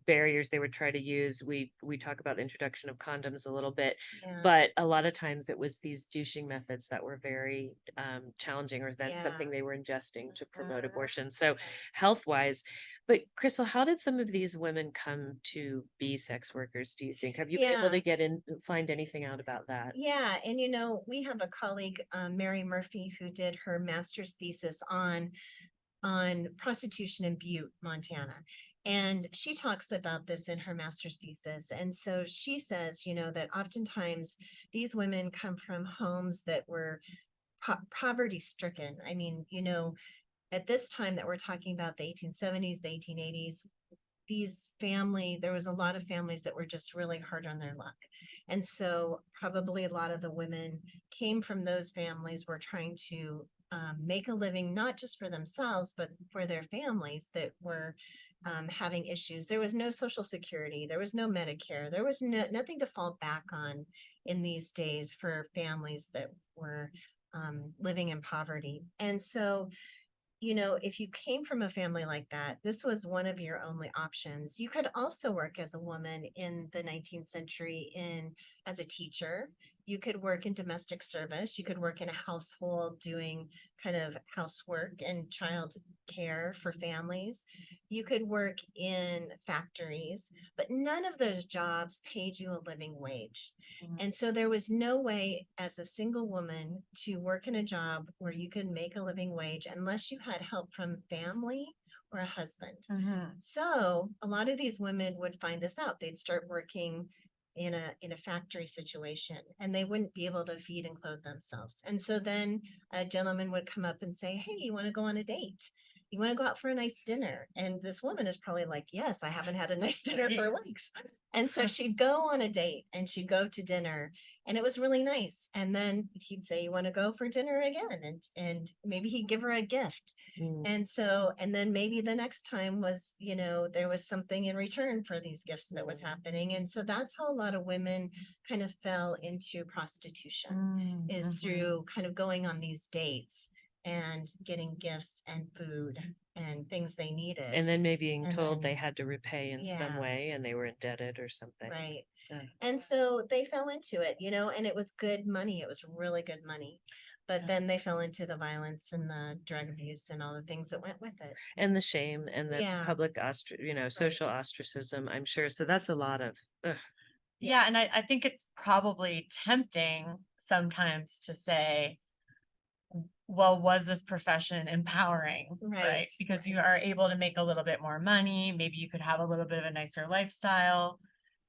A: barriers they would try to use. We talk about the introduction of condoms a little bit,
B: yeah.
A: but a lot of times it was these douching methods that were very challenging, or that's something
B: Yeah.
A: they were ingesting to promote
B: Mhm.
A: abortion. So health wise. But Crystal, how did some of these women come to be sex workers, do you think? Have you been able
B: Yeah.
A: to find anything out about that?
B: Yeah, and we have a colleague, Mary Murphy, who did her master's thesis on prostitution in Butte, Montana. And she talks about this in her master's thesis. And so she says, that oftentimes these women come from homes that were poverty stricken. I mean, at this time that we're talking about, the 1870s, the 1880s, there was a lot of families that were just really hard on their luck. And so probably a lot of the women came from those families, were trying to make a living, not just for themselves, but for their families that were having issues. There was no Social Security, there was no Medicare, there was nothing to fall back on in these days for families that were living in poverty. And so if you came from a family like that, this was one of your only options. You could also work as a woman in the 19th century as a teacher. You could work in domestic service. You could work in a household doing kind of housework and child care for families. You could work in factories, but none of those jobs paid you a living wage.
C: Mhm.
B: And so there was no way as a single woman to work in a job where you could make a living wage unless you had help from family or a husband.
C: Mhm.
B: So a lot of these women would find this out. They'd start working in a factory situation, and they wouldn't be able to feed and clothe themselves. And so then a gentleman would come up and say, hey, you want to go on a date? you want to go out for a nice dinner? And this woman is probably like, yes, I haven't had a nice dinner for weeks. And so she'd go on a date and she'd go to dinner, and it was really nice. And then he'd say, you want to go for dinner again? And maybe he'd give her a gift.
A: Mm.
B: And so, and then maybe the next time was, you know, there was something in return for these gifts that was happening. And so that's how a lot of women kind of fell into prostitution, is through kind of going on these dates and getting gifts and food and things they needed.
A: And then maybe being
B: And
A: told
B: then-
A: they had to repay in some
B: Yeah.
A: way and they were indebted or something.
B: Right.
A: Yeah.
B: And so they fell into it, you know, and it was good money. It was really good money. But
C: Yeah.
B: then they fell into the violence and the drug abuse and all the things that went with it.
A: And the shame and the
B: Yeah.
A: public social ostracism, I'm sure. So that's a lot of, ugh.
C: Yeah, and I think it's probably tempting sometimes to say, well, was this profession empowering?
B: Right,
C: Because you are able to make a little bit more money. Maybe you could have a little bit of a nicer lifestyle.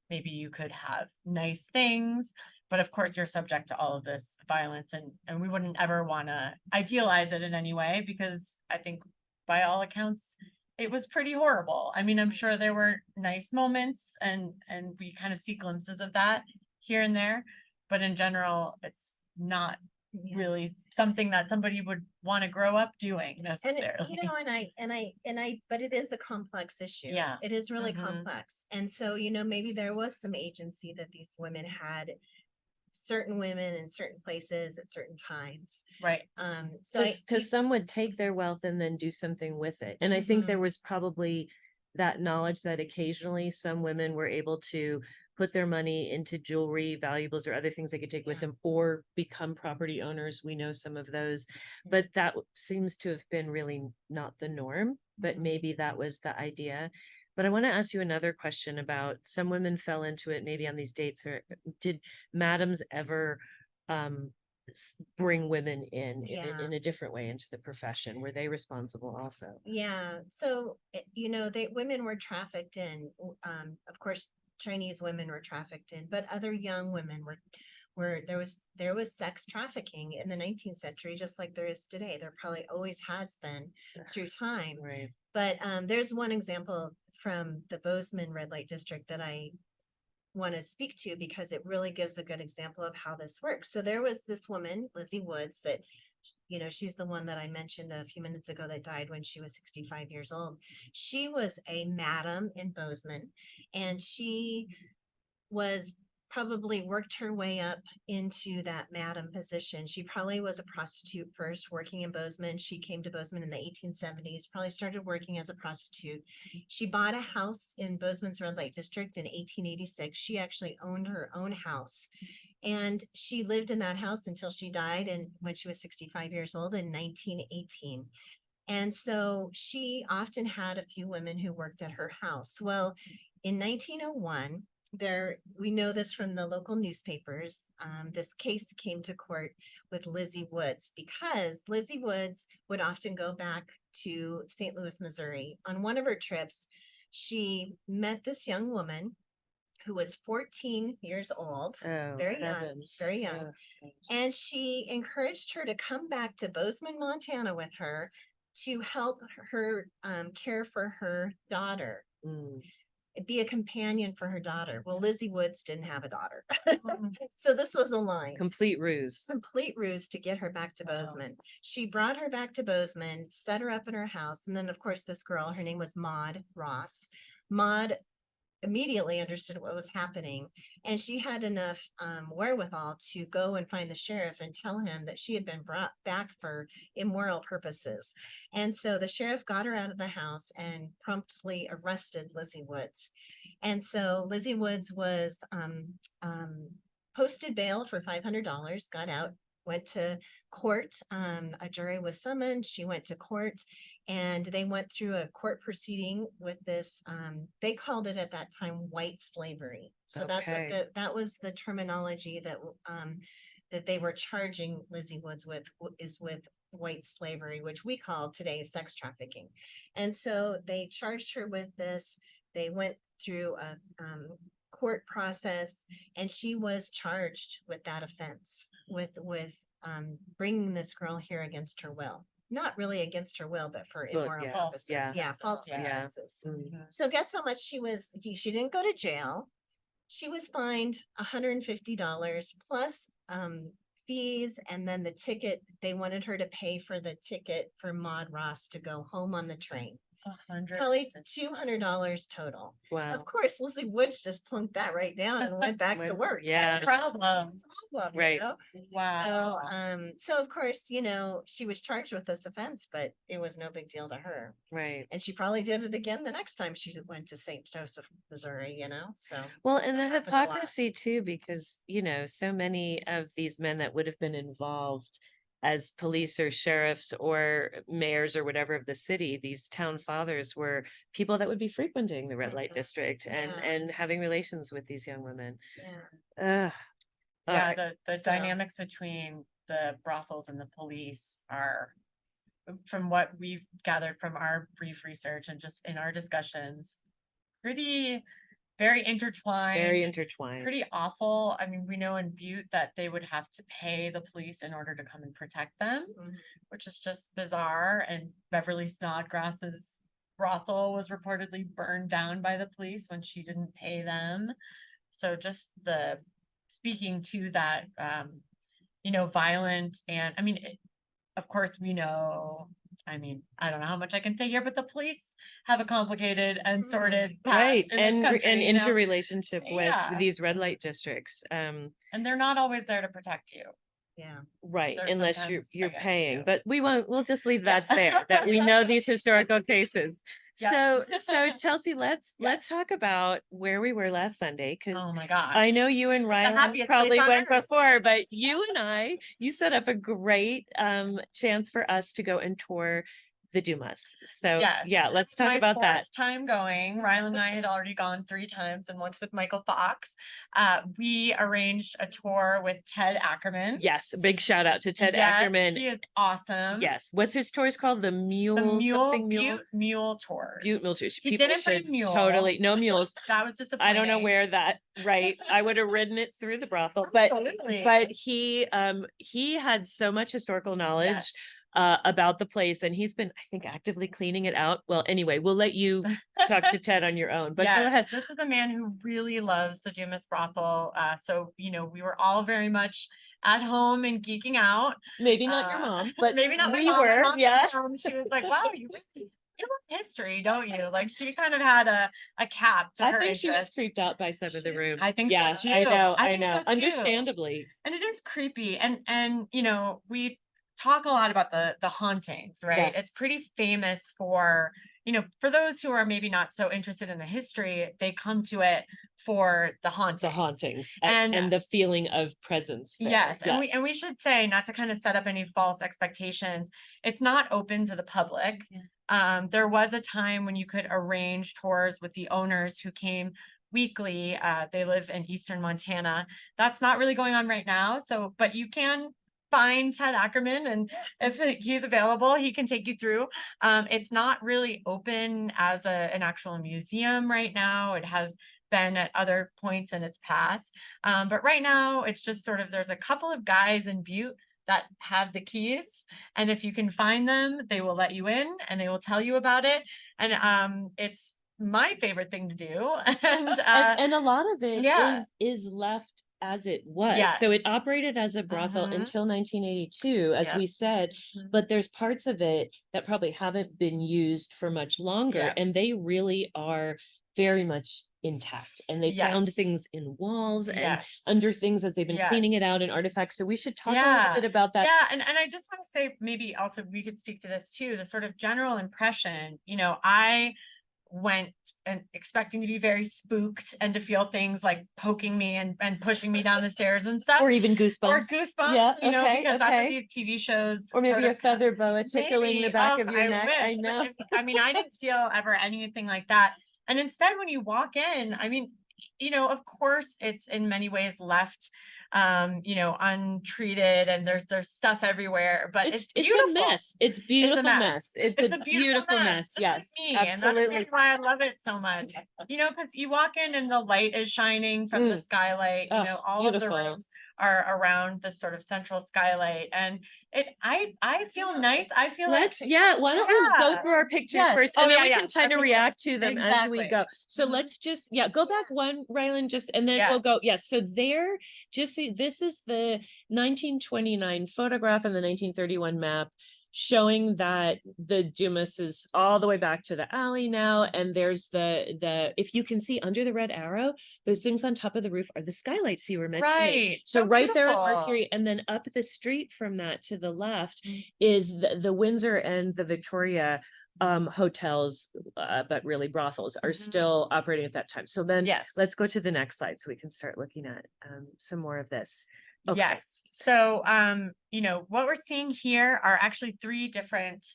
C: Maybe you could have nice things. But of course, you're subject to all of this violence, and we wouldn't ever want to idealize it in any way, because I think by all accounts, it was pretty horrible. I mean, I'm sure there were nice moments, and we kind of see glimpses of that here and there. But in general, it's not
B: Yeah.
C: really something that somebody would want to grow up doing
B: And
C: necessarily.
B: you know, but it is a complex issue.
C: Yeah.
B: It is really
C: Mhm.
B: complex. And so, you know, maybe there was some agency that these women had, certain women in certain places at certain times.
C: Right.
B: So
A: Because some would take their wealth and then do something with it. And I think there
B: Mhm.
A: was probably that knowledge that occasionally some women were able to put their money into jewelry, valuables, or other things they could take with
B: Yeah.
A: them, or become property owners. We know some of those, but that seems to have been really not the norm, but
B: Mhm.
A: maybe that was the idea. But I want to ask you another question about, some women fell into it maybe on these dates, or did madams ever bring women
B: Yeah.
A: in a different way into the profession? Were they responsible also?
B: Yeah, so you know, women were trafficked in. Of course, Chinese women were trafficked in, but other young women were there was sex trafficking in the 19th century, just like there is today. There probably always has been through time.
A: Right.
B: But there's one example from the Bozeman red light district that I want to speak to, because it really gives a good example of how this works. So there was this woman, Lizzie Woods, that, you know, she's the one that I mentioned a few minutes ago that died when she was 65 years old. She was a madam in Bozeman, and she was probably worked her way up into that madam position. She probably was a prostitute first, working in Bozeman. She came to Bozeman in the 1870s, probably started working as a prostitute. She bought a house in Bozeman's red light district in 1886. She actually owned her own house, and she lived in that house until she died, and when she was 65 years old in 1918. And so she often had a few women who worked at her house. Well, in 1901, we know this from the local newspapers. This case came to court with Lizzie Woods, because Lizzie Woods would often go back to St. Louis, Missouri. On one of her trips, she met this young woman who was 14 years old,
A: Oh,
B: very young,
A: heavens.
B: very young.
A: Oh,
B: And she encouraged her to come back to Bozeman, Montana with her to help her care for her daughter,
A: mm.
B: be a companion for her daughter. Well, Lizzie Woods didn't have a daughter.
C: Mhm.
B: So this was a line.
A: Complete ruse.
B: Complete ruse to get her back to
C: Wow.
B: Bozeman. She brought her back to Bozeman, set her up in her house. And then, of course, this girl, her name was Maud Ross. Maud immediately understood what was happening, and she had enough wherewithal to go and find the sheriff and tell him that she had been brought back for immoral purposes. And so the sheriff got her out of the house and promptly arrested Lizzie Woods. And so Lizzie Woods was posted bail for $500, got out, went to court. A jury was summoned. She went to court, and they went through a court proceeding with this. They called it at that time white slavery. So that's what
A: Okay.
B: that was the terminology that that they were charging Lizzie Woods with, is with white slavery, which we call today sex trafficking. And so they charged her with this. They went through a court process, and she was charged with that offense, with bringing this girl here against her will. not really against her will, but for
A: Well,
B: immoral
A: yeah,
B: purposes.
A: yeah.
B: Yeah, false
C: Yeah.
B: pretenses.
A: Mm.
B: So guess how much she didn't go to jail. She was fined $150 plus fees, and then the ticket, they wanted her to pay for the ticket for Maud Ross to go home on the train. Probably $200 total.
A: Wow.
B: Of course, Lizzie Woods just plunked that right down and went back to work.
A: Yeah.
C: Problem.
B: Problem,
A: Right.
C: Wow.
B: So of course, she was charged with this offense, but it was no big deal to her.
A: Right.
B: And she probably did it again the next time she went to St. Joseph, Missouri, so.
A: Well, and the
B: happened a lot.
A: hypocrisy too, because, so many of these men that would have been involved as police or sheriffs or mayors or whatever of the city, these town fathers were people that would be frequenting the red light
B: Mhm.
A: district and
B: Yeah.
A: and having relations with these young women.
B: Yeah.
A: Ugh.
C: Yeah,
A: Alright.
C: the
B: So-
C: dynamics between the brothels and the police are, from what we've gathered from our brief research and just in our discussions, very intertwined.
A: Very intertwined.
C: Pretty awful. I mean, we know in Butte that they would have to pay the police in order to come and protect them,
B: Mhm.
C: which is just bizarre. And Beverly Snodgrass's brothel was reportedly burned down by the police when she didn't pay them. So just speaking to that, violent, and I mean, of course we know, I don't know how much I can say here, but the police have a complicated and sordid
A: Right.
C: past in this country,
A: And
C: you know?
A: interrelationship with
C: Yeah.
A: these red light districts.
C: And they're not always there to protect you.
B: Yeah.
A: Right,
C: They're
A: unless
C: sometimes
A: you're
C: against
A: paying,
C: you.
A: but we'll just leave
C: Yeah.
A: that there, that we know these historical cases.
C: Yeah.
A: So Chelsea, let's
C: Yes.
A: talk about where we were last Sunday, because
C: Oh my gosh.
A: I know you and Ryan
C: happiest
A: probably
C: place on
A: went
C: earth.
A: before, but you set up a great chance for us to go and tour the Dumas. So
C: Yes.
A: yeah, let's talk
C: My
A: about that.
C: fourth time going. Rylan and I had already gone 3 times, and once with Michael Fox. We arranged a tour with Ted Ackerman.
A: Yes, big shout out to Ted
C: Yes,
A: Ackerman.
C: he is awesome.
A: Yes. What's his tours called? The
C: The
A: Mule something mule?
C: Butte Mule Tours.
A: Butte Mule Tours.
C: He
A: People
C: didn't bring
A: should
C: mule.
A: totally no mules.
C: That was disappointing.
A: I don't know where that right. I would have ridden it through the brothel, but
C: Absolutely.
A: he had so much historical knowledge
C: Yes.
A: about the place, and he's been, I think, actively cleaning it out. Well, anyway, we'll let you talk to Ted on your own, but go
C: Yes,
A: ahead.
C: this is a man who really loves the Dumas brothel. So, we were all very much at home and geeking out.
A: Maybe not your mom, but
C: maybe not my
A: we
C: mom. My
A: were.
C: mom
A: Yeah.
C: came home, she was like, wow, you love history, don't you? Like, she kind of had a cap to
A: I
C: her
A: think she was
C: interest.
A: creeped out by some of the rooms.
C: I think
A: yeah,
C: so too.
A: I know.
C: I
A: I
C: think
A: know.
C: so too.
A: Understandably.
C: And it is creepy. And we talk a lot about the hauntings, right?
A: Yes.
C: It's pretty famous for those who are maybe not so interested in the history, they come to it for the hauntings.
A: The hauntings
C: And-
A: and the feeling of presence. there.
C: Yes, and we should say, not to kind of set up any false expectations, it's not open to the public. There was a time when you could arrange tours with the owners who came weekly. They live in Eastern Montana. That's not really going on right now. So, but you can find Ted Ackerman, and if he's available, he can take you through. It's not really open as an actual museum right now. It has been at other points in its past. But right now it's just sort of, there's a couple of guys in Butte that have the keys, and if you can find them, they will let you in and they will tell you about it. And it's my favorite thing to do.
A: And a lot of it
C: yeah.
A: is left as it was. So it
C: Yes.
A: operated as a brothel
C: Mhm.
A: until 1982, as
C: Yep.
A: we said,
C: Mhm.
A: but there's parts of it that probably haven't been used for much longer,
C: Yeah.
A: and they really are very much intact, and they found
C: Yes.
A: things in walls and
C: Yes.
A: under things as they've been cleaning it
C: Yes.
A: out, and artifacts. So we should talk a
C: Yeah.
A: little bit about that.
C: Yeah, and I just want to say, maybe also we could speak to this too, the sort of general impression. I went and expecting to be very spooked and to feel things like poking me and pushing me down the stairs and stuff.
A: Or even goosebumps.
C: Or goosebumps,
A: Yeah, okay,
C: because that's what
A: okay.
C: these TV shows.
A: Or maybe
C: sort
A: a
C: of
A: feather boa tickling the
C: Maybe.
A: back
C: Oh,
A: of your neck. I
C: wish, but
A: know.
C: I didn't feel ever anything like that. And instead, when you walk in, of course, it's in many ways left untreated, and there's stuff everywhere, but it's
A: It's
C: beautiful.
A: a mess. It's beautiful
C: mess.
A: mess. It's a beautiful mess.
C: just like
A: Yes,
C: me, and that's
A: absolutely.
C: why I love it so much. Because you walk in and the light is shining from the skylight.
A: Oh,
C: All of the
A: beautiful.
C: rooms are around this sort of central skylight, and I feel nice. I feel like
A: Why don't we go through our pictures
C: Yes.
A: first,
C: Oh,
A: and then
C: yeah,
A: we
C: yeah.
A: can kind of
C: Our
A: react to them as we
C: Exactly.
A: go. So
C: Mhm.
A: let's just go back one, Rylan, and then we'll go. Yes. So there, just see, this is the 1929 photograph and the 1931 map, showing that the Dumas is all the way back to the alley now, and there's the if you can see under the red arrow, those things on top of the roof are the skylights you were mentioning.
C: Right.
A: So right there at
C: beautiful.
A: Mercury, and then up the street from that to the left
C: Mm.
A: is the Windsor and the Victoria hotels, but really brothels are still operating at that time. So then
C: Yes.
A: let's go to the next slide so we can start looking at some more of this. Okay.
C: Yes. So, what we're seeing here are actually 3 different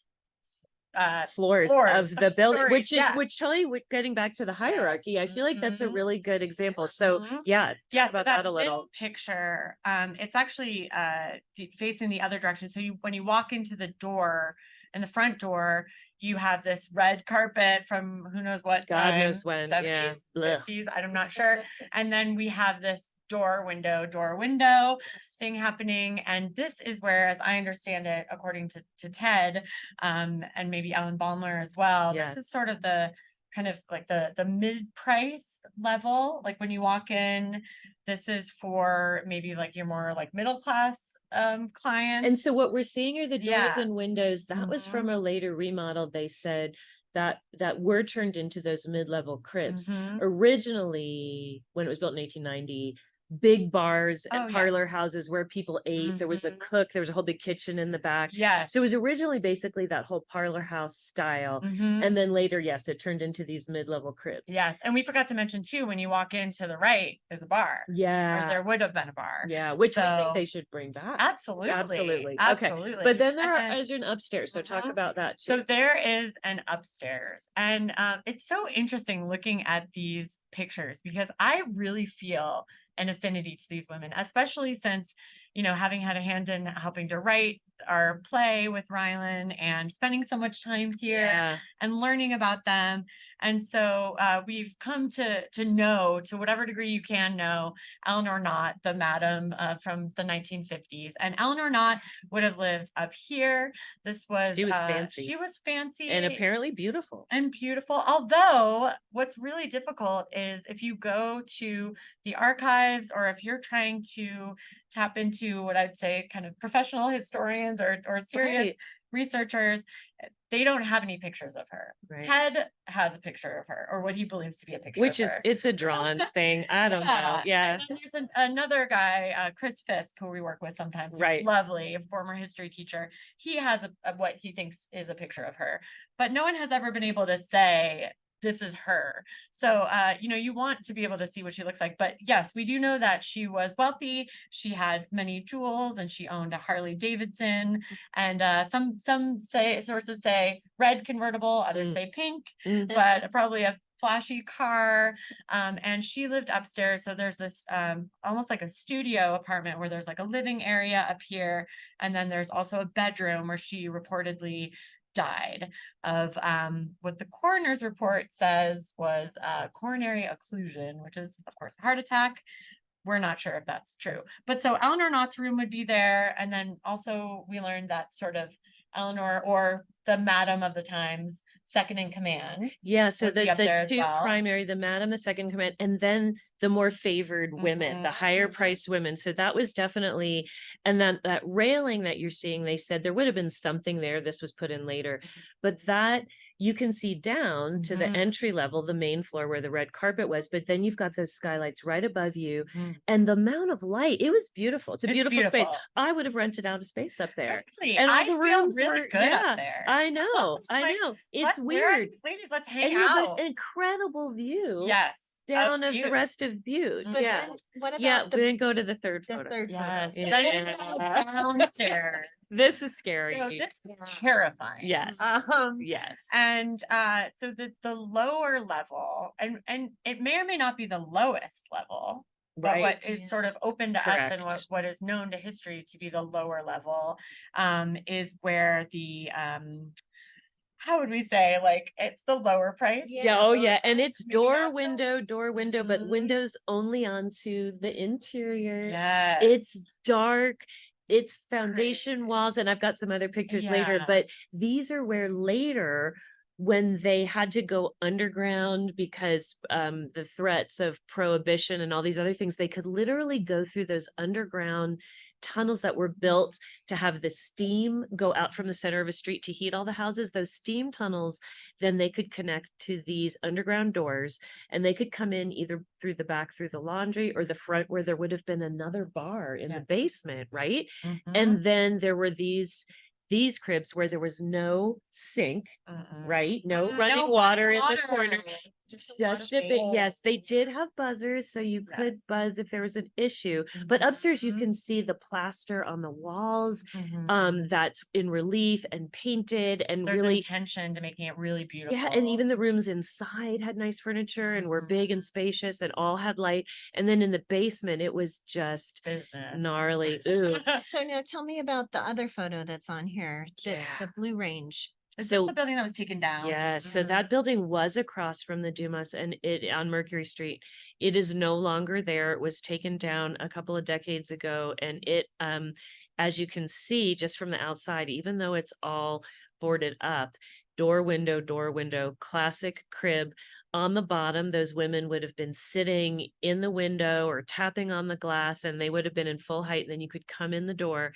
A: floors of the building,
C: Sorry,
A: which is
C: yeah.
A: which tell you getting back to the hierarchy.
C: Yes.
A: I feel like that's a
C: Mhm.
A: really good example. So
C: Mhm.
A: yeah,
C: Yeah,
A: talk
C: so
A: about
C: that
A: that a little.
C: middle picture, it's actually facing the other direction. So when you walk into the door, in the front door, you have this red carpet from who knows what
A: God
C: time,
A: knows when.
C: 70s,
A: Yeah. Blech.
C: 50s, I'm not sure. And then we have this door window thing happening. And this is where, as I understand it, according to Ted, and maybe Ellen Baumler as well, this is
A: Yes.
C: sort of the kind of like the mid-price level. Like when you walk in, this is for maybe like your more like middle class clients.
A: And so what we're seeing are the doors
C: Yeah.
A: and windows. That was from
C: Mhm.
A: a later remodel. They said that were turned into those mid-level cribs.
C: Mhm.
A: Originally, when it was built in 1890, big bars and
C: Oh,
A: parlor
C: yes.
A: houses where people ate. There was a
C: Mhm.
A: cook. There was a whole big kitchen in the back.
C: Yes.
A: So it was originally basically that whole parlor house style.
C: Mhm.
A: And then later, yes, it turned into these mid-level cribs.
C: Yes. And we forgot to mention too, when you walk in to the right is a bar. Or
A: Yeah.
C: there would have been a bar.
A: Yeah, which I think
C: So-
A: they should bring back.
C: Absolutely.
A: Absolutely. Okay.
C: Absolutely.
A: But then
C: And
A: there's an upstairs. So talk
C: Mhm.
A: about that
C: So
A: too.
C: there is an upstairs, and it's so interesting looking at these pictures because I really feel an affinity to these women, especially since, having had a hand in helping to write our play with Rylan and spending so much time here
A: Yeah.
C: and learning about them. And so we've come to know, to whatever degree you can know, Eleanor Knott, the Madam from the 1950s. And Eleanor Knott would have lived up here. This was
A: She was fancy.
C: She was fancy
A: And apparently beautiful.
C: and beautiful. Although what's really difficult is if you go to the archives or if you're trying to tap into what I'd say kind of professional historians or serious
A: Right.
C: researchers, they don't have any pictures of her.
A: Right.
C: Ted has a picture of her, or what he believes to be a picture
A: Which
C: of
A: is,
C: her.
A: it's a drawn thing. I don't know. Yeah.
C: And then there's another guy, Chris Fisk, who we work with sometimes. Who's
A: Right.
C: lovely, a former history teacher. He has what he thinks is a picture of her, but no one has ever been able to say this is her. So, you want to be able to see what she looks like. But yes, we do know that she was wealthy. She had many jewels and she owned a Harley Davidson. And some sources say red convertible, others say pink, but probably a flashy car. And she lived upstairs. So there's this almost like a studio apartment where there's like a living area up here. And then there's also a bedroom where she reportedly died of what the coroner's report says was coronary occlusion, which is of course a heart attack. We're not sure if that's true, but so Eleanor Knott's room would be there. And then also we learned that sort of Eleanor, or the Madam of the times, second in command.
A: Yeah, so
C: would be
A: the
C: up there as
A: two
C: well.
A: primary, the Madam, the second command, and then the more favored women, the higher priced women. So that was definitely, and then that railing that you're seeing, they said there would have been something there. This was put in later, but that you can see down to the entry level, the main floor where the red carpet was, but then you've got those skylights right above you and the amount of light, it was beautiful. It's a beautiful space. I would have rented out a space up there.
C: Really?
A: And all
C: I
A: the
C: feel
A: rooms
C: really
A: were,
C: good
A: yeah,
C: up there.
A: I know, I
C: Like,
A: know. It's
C: where are
A: weird.
C: these ladies, let's
A: And
C: hang
A: you have
C: out.
A: an incredible view
C: Yes.
A: down of the
C: Butte.
A: rest of Butte.
B: But
A: Yeah.
B: then what about
A: Yeah,
B: the
A: then go to the third
B: the
A: photo.
B: third
C: Yes.
B: photo?
C: Then you
A: Yeah.
C: go downstairs.
A: This is
C: So
A: scary.
C: this is terrifying.
A: Yes. Yes.
C: And so the lower level, and it may or may not be the lowest level, But what
A: Right.
C: is sort of open to us and
A: Correct.
C: what is known to history to be the lower level, is where the, how would we say, like, it's the lower price.
A: Yeah, oh
B: lower
A: yeah, and
B: price.
A: it's
C: Maybe not
A: door window, but
C: Mhm.
A: windows only onto the interior.
C: Yes.
A: It's dark, it's foundation walls, and I've got some other pictures later,
C: Yeah.
A: but these are where later, when they had to go underground because the threats of prohibition and all these other things, they could literally go through those underground tunnels that were built to have the steam go out from the center of a street to heat all the houses. Those steam tunnels, then they could connect to these underground doors, and they could come in either through the back through the laundry, or the front where there would have been another bar in the
C: Yes.
A: basement, right?
C: Mhm.
A: And then there were these cribs where there was no sink,
C: Mm-mm.
A: right? No
C: No
A: running water in the
C: water.
A: corner.
B: Just a
A: Just
B: wash
A: a bit,
B: bay.
A: yes, they did have buzzers, so you could
C: Yes.
A: buzz if there was an issue. But upstairs, you
C: Mhm.
A: can see the plaster on the walls,
C: Mhm.
A: that's in relief and painted and
C: There's
A: really,
C: intention to making it really beautiful.
A: yeah, and even the rooms inside had nice furniture and were big and spacious and all had light. And then in the basement, it was just
C: business.
A: gnarly. Ooh.
B: So now tell me about the other photo that's on here, the
A: Yeah.
B: Blue Range.
C: Is
A: So-
C: this the building that was taken down?
A: Yes, so
C: Mhm.
A: that building was across from the Dumas and it on Mercury Street. It is no longer there. It was taken down a couple of decades ago, and it as you can see just from the outside, even though it's all boarded up, door window, classic crib. On the bottom, those women would have been sitting in the window or tapping on the glass, and they would have been in full height, and then you could come in the door.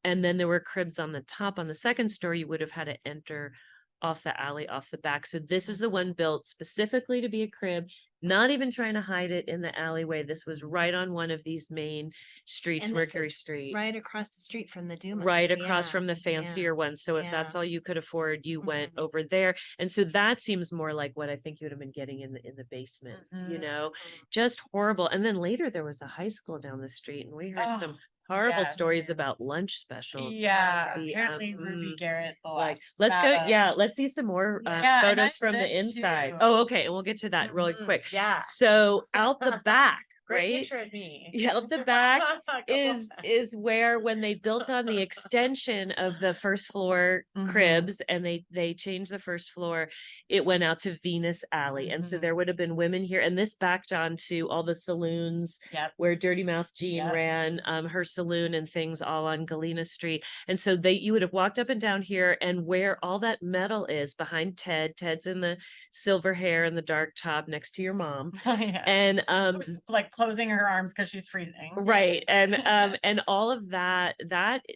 A: And then there were cribs on the top. On the second story, you would have had to enter off the alley, off the back. So this is the one built specifically to be a crib, not even trying to hide it in the alleyway. This was right on one of these main streets,
B: And this
A: Mercury
B: is
A: Street,
B: right across the street from the Dumas.
A: right across
B: Yeah,
A: from the
B: yeah,
A: fancier ones. So if that's
B: yeah.
A: all you could afford, you went
B: Mhm.
A: over there. And so that seems more like what I think you would have been getting in the basement, you
C: Mhm.
A: know, just horrible. And then later there was a high school down the street, and we heard some horrible stories
C: yes.
A: about lunch specials.
C: Yeah,
A: The,
C: apparently Ruby Garrett, the
A: like,
C: last
A: let's go,
C: Madam.
A: yeah, let's see some more
C: Yeah, and I
A: photos
C: have
A: from the
C: this
A: inside.
C: too.
A: Oh, okay, and we'll get to that really
B: Mhm.
A: quick.
B: Yeah.
A: So out the back,
C: Great
A: right?
C: picture of me.
A: Yeah, out the back
B: Couple
A: is
B: of-
A: where, when they built on the extension of the first floor
C: Mhm.
A: cribs, and they changed the first floor, it went out to Venus Alley. And so
C: Mhm.
A: there would have been women here, and this backed on to all the saloons
C: Yep.
A: where Dirty Mouth Jean
C: Yep.
A: ran her saloon and things, all on Galena Street. And so you would have walked up and down here, and where all that metal is behind Ted's in the silver hair and the dark top next to your mom.
C: Yeah.
A: And
C: Was, like, closing her arms because she's freezing.
A: right. And all of that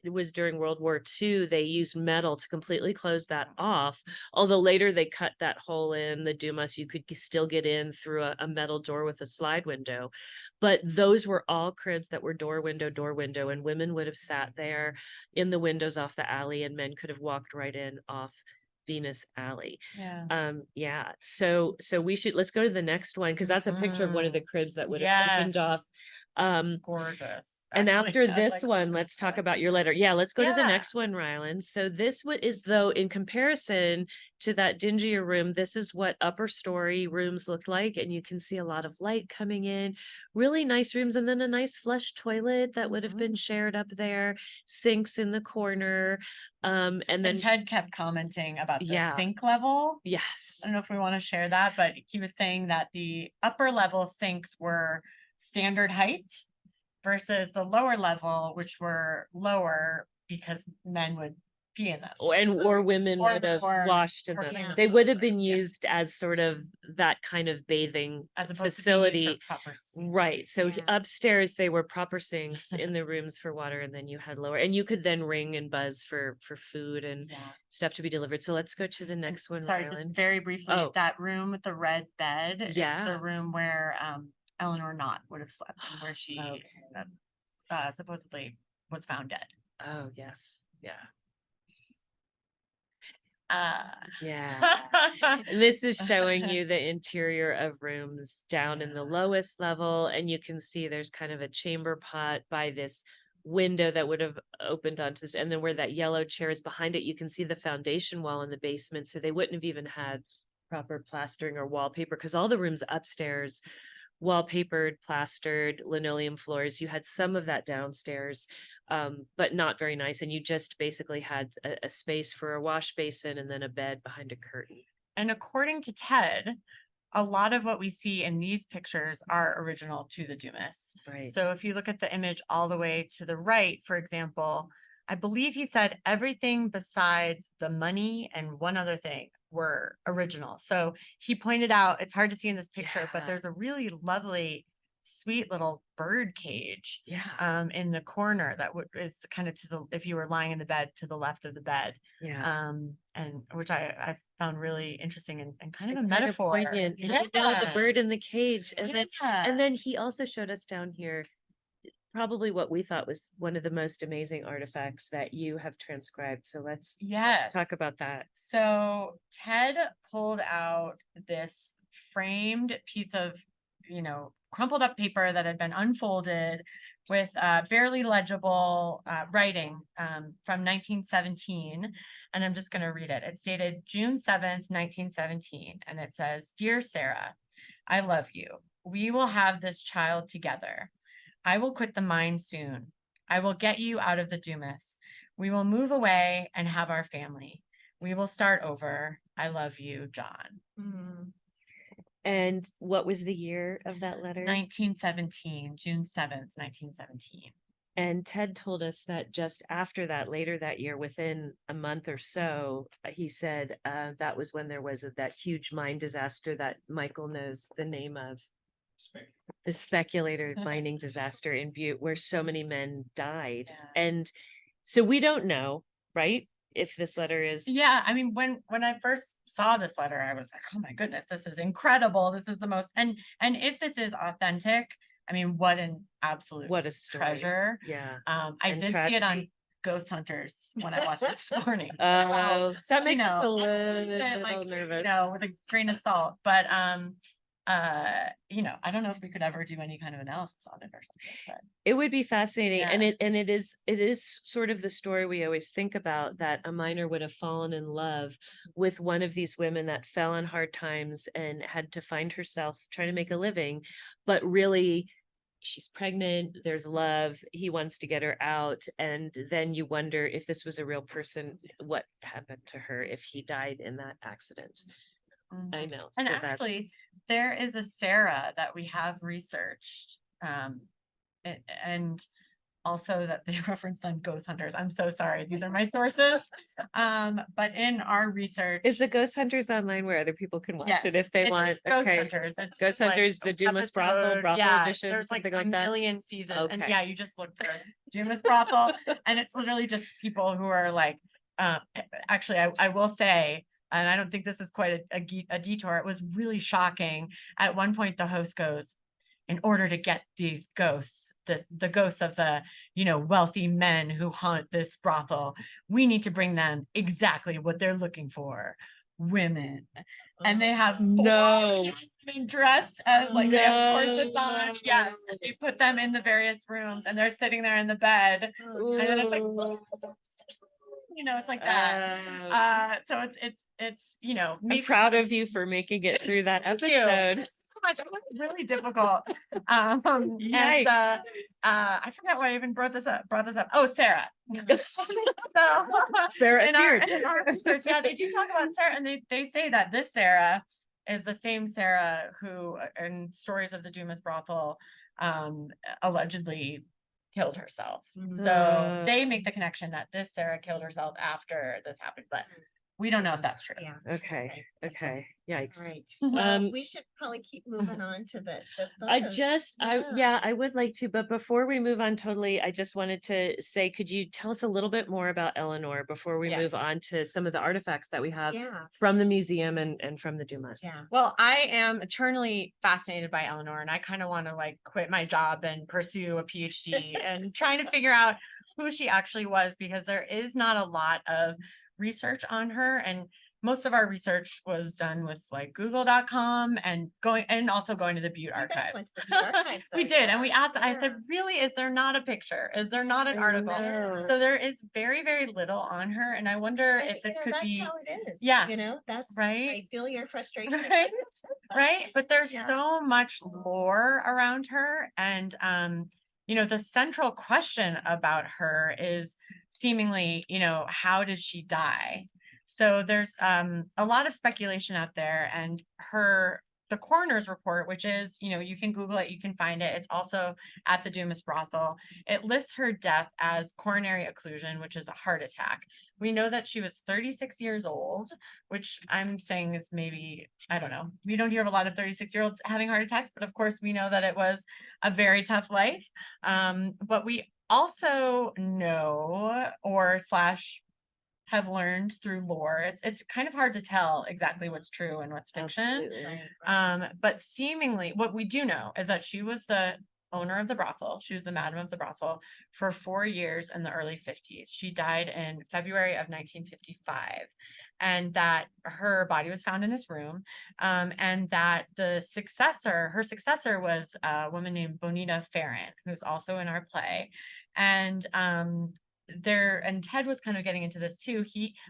A: was during World War II. They used metal to completely close that off. Although later they cut that hole in the Dumas, you could still get in through a metal door with a slide window. But those were all cribs that were door window, and women would have sat there in the windows off the alley, and men could have walked right in off Venus Alley.
C: Yeah.
A: Yeah. So let's go to the next one, because that's a picture of one of the cribs that would have opened
C: Yes.
A: off.
C: Gorgeous.
A: And
C: Actually,
A: after
C: I was
A: this
C: like,
A: one, let's talk about your letter. Yeah, let's go to the
C: Yeah.
A: next one, Rylan. So this one is, though, in comparison to that dingier room, this is what upper story rooms look like. And you can see a lot of light coming in, really nice rooms, and then a nice flush toilet that would have been shared up there, sinks in the corner. And then
C: And Ted kept commenting about the
A: Yeah.
C: sink level.
A: yes.
C: I don't know if we want to share that, but he was saying that the upper level sinks were standard height versus the lower level, which were lower because men would pee in them.
A: Or women
C: Or-
A: would have
C: or-
A: washed in
C: or
A: them.
C: females
A: They would have
C: would,
A: been
C: yeah.
A: used as sort of that kind of bathing
C: As opposed
A: facility.
C: to being used for proper sink.
A: Right. So
B: Yes.
A: upstairs they were proper sinks in the rooms for water, and then you had lower, and you could then ring and buzz for food and
C: Yeah.
A: stuff to be delivered. So let's go to the next one,
C: Sorry, just
A: Rylan.
C: very briefly,
A: Oh.
C: that room with the red bed is
A: Yeah.
C: the room where Eleanor Knott would have slept, and where she
A: Okay.
C: supposedly was found dead.
A: Oh yes. Yeah.
C: Yeah.
A: And this is showing you the interior of rooms down in the lowest level, and you can see there's kind of a chamber pot by this window that would have opened onto this, and then where that yellow chair is behind it, you can see the foundation wall in the basement. So they wouldn't have even had proper plastering or wallpaper, because all the rooms upstairs wallpapered, plastered, linoleum floors. You had some of that downstairs, but not very nice. And you just basically had a space for a wash basin and then a bed behind a curtain.
C: And according to Ted, a lot of what we see in these pictures are original to the Dumas.
A: Right.
C: So if you look at the image all the way to the right, for example, I believe he said everything besides the money and one other thing were original. So he pointed out, it's hard to see in this picture, but
A: Yeah.
C: there's a really lovely, sweet little bird cage
A: Yeah.
C: in the corner that is kind of to the, if you were lying in the bed, to the left of the bed.
A: Yeah.
C: And which I found really interesting and kind of a
A: Kind of
C: metaphor.
A: poignant. Yeah. The bird in the cage. And
C: Yeah.
A: then he also showed us down here probably what we thought was one of the most amazing artifacts that you have transcribed. So let's talk
C: Yes.
A: about that.
C: So Ted pulled out this framed piece of, crumpled up paper that had been unfolded with barely legible writing from 1917. And I'm just going to read it. It's dated June 7th, 1917. And it says, "Dear Sarah, I love you. We will have this child together. I will quit the mine soon. I will get you out of the Dumas. We will move away and have our family. We will start over. I love you, John."
A: And what was the year of that letter?
C: 1917, June 7th, 1917.
A: And Ted told us that just after that, later that year, within a month or so, he said that was when there was that huge mine disaster that Michael knows the name of. The speculator mining disaster in Butte, where so many men died.
C: Yeah.
A: And so we don't know, right? If this letter is.
C: Yeah, I mean, when I first saw this letter, I was like, oh my goodness, this is incredible. This is the most, and if this is authentic, I mean, what an absolute
A: What a story.
C: treasure.
A: Yeah.
C: I
A: And
C: did see it on Ghost Hunters when I watched it this morning.
A: So that makes us a
C: a
A: little nervous.
C: with a grain of salt. But I don't know if we could ever do any kind of analysis on it or something, but
A: it would be fascinating.
C: Yeah.
A: And it is sort of the story we always think about, that a miner would have fallen in love with one of these women that fell on hard times and had to find herself trying to make a living, but really she's pregnant, there's love, he wants to get her out, and then you wonder if this was a real person, what happened to her if he died in that accident. I know.
C: And
A: so
C: actually, there is a Sarah that we have researched, and also that they referenced on Ghost Hunters. I'm so sorry, these are my sources. But in our research,
A: is the Ghost Hunters online where other people can watch it if they want?
C: It's Ghost Hunters. It's
A: Ghost Hunters, the Dumas brothel edition,
C: there's like
A: something
C: a
A: like that.
C: million seasons, and
A: Okay.
C: you just look for Dumas brothel, and it's literally just people who are like, actually, I will say, and I don't think this is quite a detour. It was really shocking. At one point, the host goes, "In order to get these ghosts, the ghosts of the, wealthy men who haunt this brothel, we need to bring them exactly what they're looking for, women." And they have women dressed as they have corsets on. Yes, and they put them in the various rooms, and they're sitting there in the bed, and then it's like, it's like that. So it's
A: I'm proud of you for making it through that episode.
C: So much. It was really difficult. And I forgot why I even brought this up. Oh, Sarah. So
A: Sarah
C: in our research, they do talk about Sarah, and they say that this Sarah is the same Sarah who, in stories of the Dumas brothel, allegedly killed herself. So they make the connection that this Sarah killed herself after this happened, but we don't know if that's true.
B: Yeah.
A: Okay. Yikes.
B: Right. Well, we should probably keep moving on to the photos.
A: I would like to, but before we move on totally, I just wanted to say, could you tell us a little bit more about Eleanor before we move on to some of the artifacts that we have from the museum and from the Dumas?
B: Yeah.
C: Well, I am eternally fascinated by Eleanor, and I kind of want to quit my job and pursue a PhD and trying to figure out who she actually was, because there is not a lot of research on her, and most of our research was done with google.com and also going to the Butte archives. We did, and we asked, I said, really, is there not a picture? Is there not an article? So there is very, very little on her, and I wonder if it could be.
B: That's how it is.
C: Yeah.
B: That's
C: right.
B: I feel your frustration.
C: Right. right? But there's
B: Yeah.
C: so much lore around her. And, the central question about her is seemingly, how did she die? So there's a lot of speculation out there, and the coroner's report, which is, you can Google it, you can find it. It's also at the Dumas brothel. It lists her death as coronary occlusion, which is a heart attack. We know that she was 36 years old, which I'm saying is maybe, I don't know. We don't hear of a lot of 36-year-olds having heart attacks, but of course we know that it was a very tough life. But we also know have learned through lore. It's kind of hard to tell exactly what's true and what's fiction.
A: Absolutely.
C: But seemingly what we do know is that she was the owner of the brothel. She was the madam of the brothel for 4 years in the early 50s. She died in February of 1955, and that her body was found in this room. And that her successor was a woman named Bonita Ferrant, who's also in our play. And Ted was kind of getting into this too.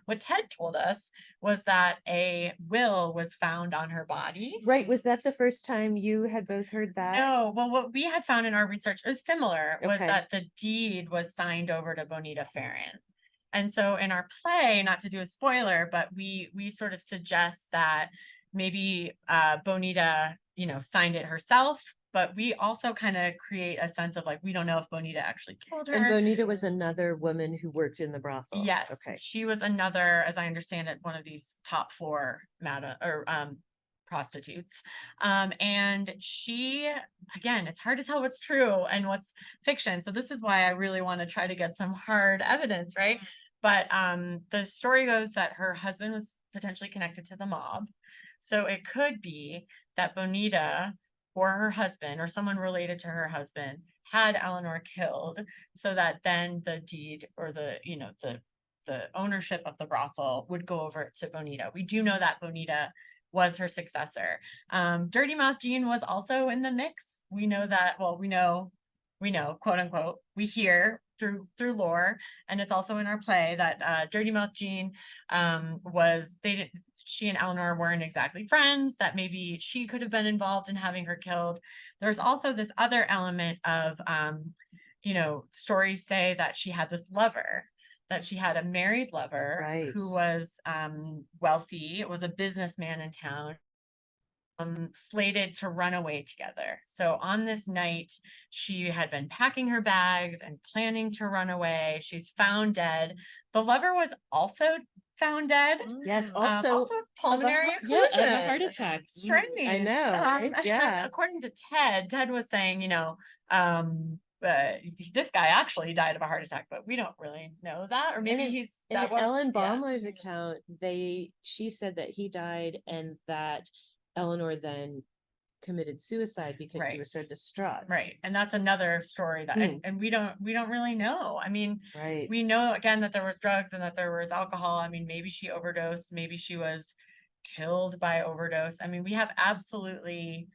C: What Ted told us was that a will was found on her body.
A: Right. Was that the first time you had both heard that?
C: No. Well, what we had found in our research is similar, was
A: Okay.
C: that the deed was signed over to Bonita Ferrant. And so in our play, not to do a spoiler, but we sort of suggest that maybe Bonita, signed it herself. But we also kind of create a sense of like, we don't know if Bonita actually killed her.
A: And Bonita was another woman who worked in the brothel.
C: Yes.
A: Okay.
C: She was another, as I understand it, one of these top floor prostitutes. And she, again, it's hard to tell what's true and what's fiction. So this is why I really want to try to get some hard evidence, right? But the story goes that her husband was potentially connected to the mob. So it could be that Bonita or her husband or someone related to her husband had Eleanor killed, so that then the deed or the ownership of the brothel would go over to Bonita. We do know that Bonita was her successor. Dirty Mouth Jean was also in the mix. We know that, well, we know, quote unquote, we hear through lore, and it's also in our play that Dirty Mouth Jean she and Eleanor weren't exactly friends, that maybe she could have been involved in having her killed. There's also this other element of, stories say that she had this lover, that she had a married lover,
A: Right,
C: who was wealthy. It was a businessman in town, slated to run away together. So on this night, she had been packing her bags and planning to run away. She's found dead. The lover was also found dead.
A: Yes, also
C: of pulmonary
A: of a
C: occlusion.
A: heart attack.
C: Strange.
A: I know, right? Yeah.
C: According to Ted was saying, this guy actually died of a heart attack, but we don't really know that. Or maybe
A: In Ellen Baumler's account, she said that he died and that Eleanor then committed suicide because she was so distraught.
C: Right. And that's another story that and we don't really know. I mean,
A: right.
C: We know again that there was drugs and that there was alcohol. I mean, maybe she overdosed, maybe she was killed by overdose. I mean, we have absolutely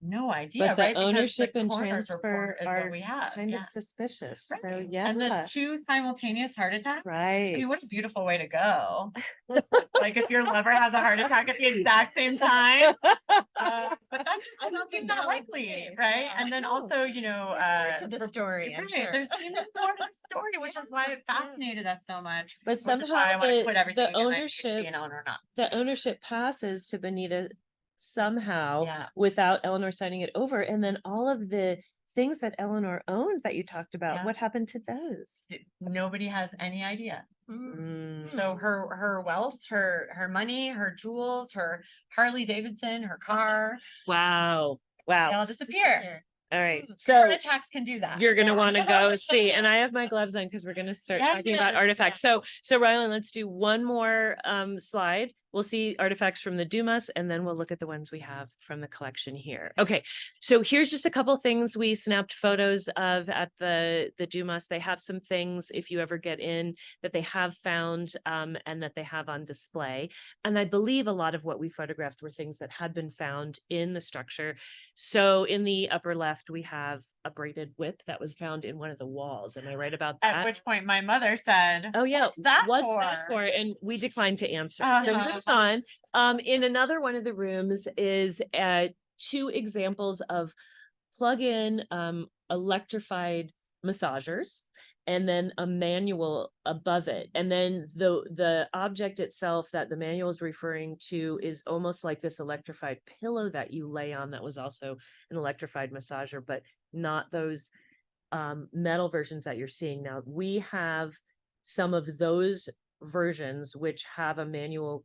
C: no idea.
A: But the
C: right?
A: ownership and
C: coroner's
A: transfer
C: report is
A: are
C: what we have.
A: kind of suspicious.
C: Right.
A: So yeah.
C: And the 2 simultaneous heart attacks.
A: Right.
C: I mean, what a beautiful way to go. Like if your lover has a heart attack at the exact same time. But that's just
B: I don't think
C: not
B: that was the
C: likely,
B: case,
C: right?
B: yeah.
C: And then also,
B: More to the story, I'm sure.
C: There's even more to the story, which is why it fascinated us so much.
A: But
C: which is why I
A: somehow
C: want to put everything
A: the
C: in my
A: ownership,
C: PhD and Eleanor not.
A: the ownership passes to Bonita somehow
C: Yeah.
A: without Eleanor signing it over. And then all of the things that Eleanor owns that you talked about,
C: Yeah.
A: what happened to those?
C: Nobody has any idea.
A: Mm.
C: So her wealth, her money, her jewels, her Harley Davidson, her car,
A: Wow.
C: they all disappear.
A: All right.
C: Heart
A: So
C: attacks can do that.
A: you're going to want to go see, and I have my gloves on because we're going to start talking about
C: Yes,
A: artifacts. So Rylan, let's do one more slide. We'll see artifacts from the Dumas, and then we'll look at the ones we have from the collection here. Okay, so here's just a couple things we snapped photos of at the Dumas. They have some things, if you ever get in, that they have found and that they have on display. And I believe a lot of what we photographed were things that had been found in the structure. So in the upper left, we have a braided whip that was found in one of the walls. Am I right about that?
C: At which point my mother said,
A: oh yeah,
C: what's that
A: what's
C: for?
A: that for? And we declined to answer. So
C: Uh-huh.
A: on. In another one of the rooms is 2 examples of plug-in electrified massagers, and then a manual above it. And then the object itself that the manual is referring to is almost like this electrified pillow that you lay on that was also an electrified massager, but not those metal versions that you're seeing now. We have some of those versions which have a manual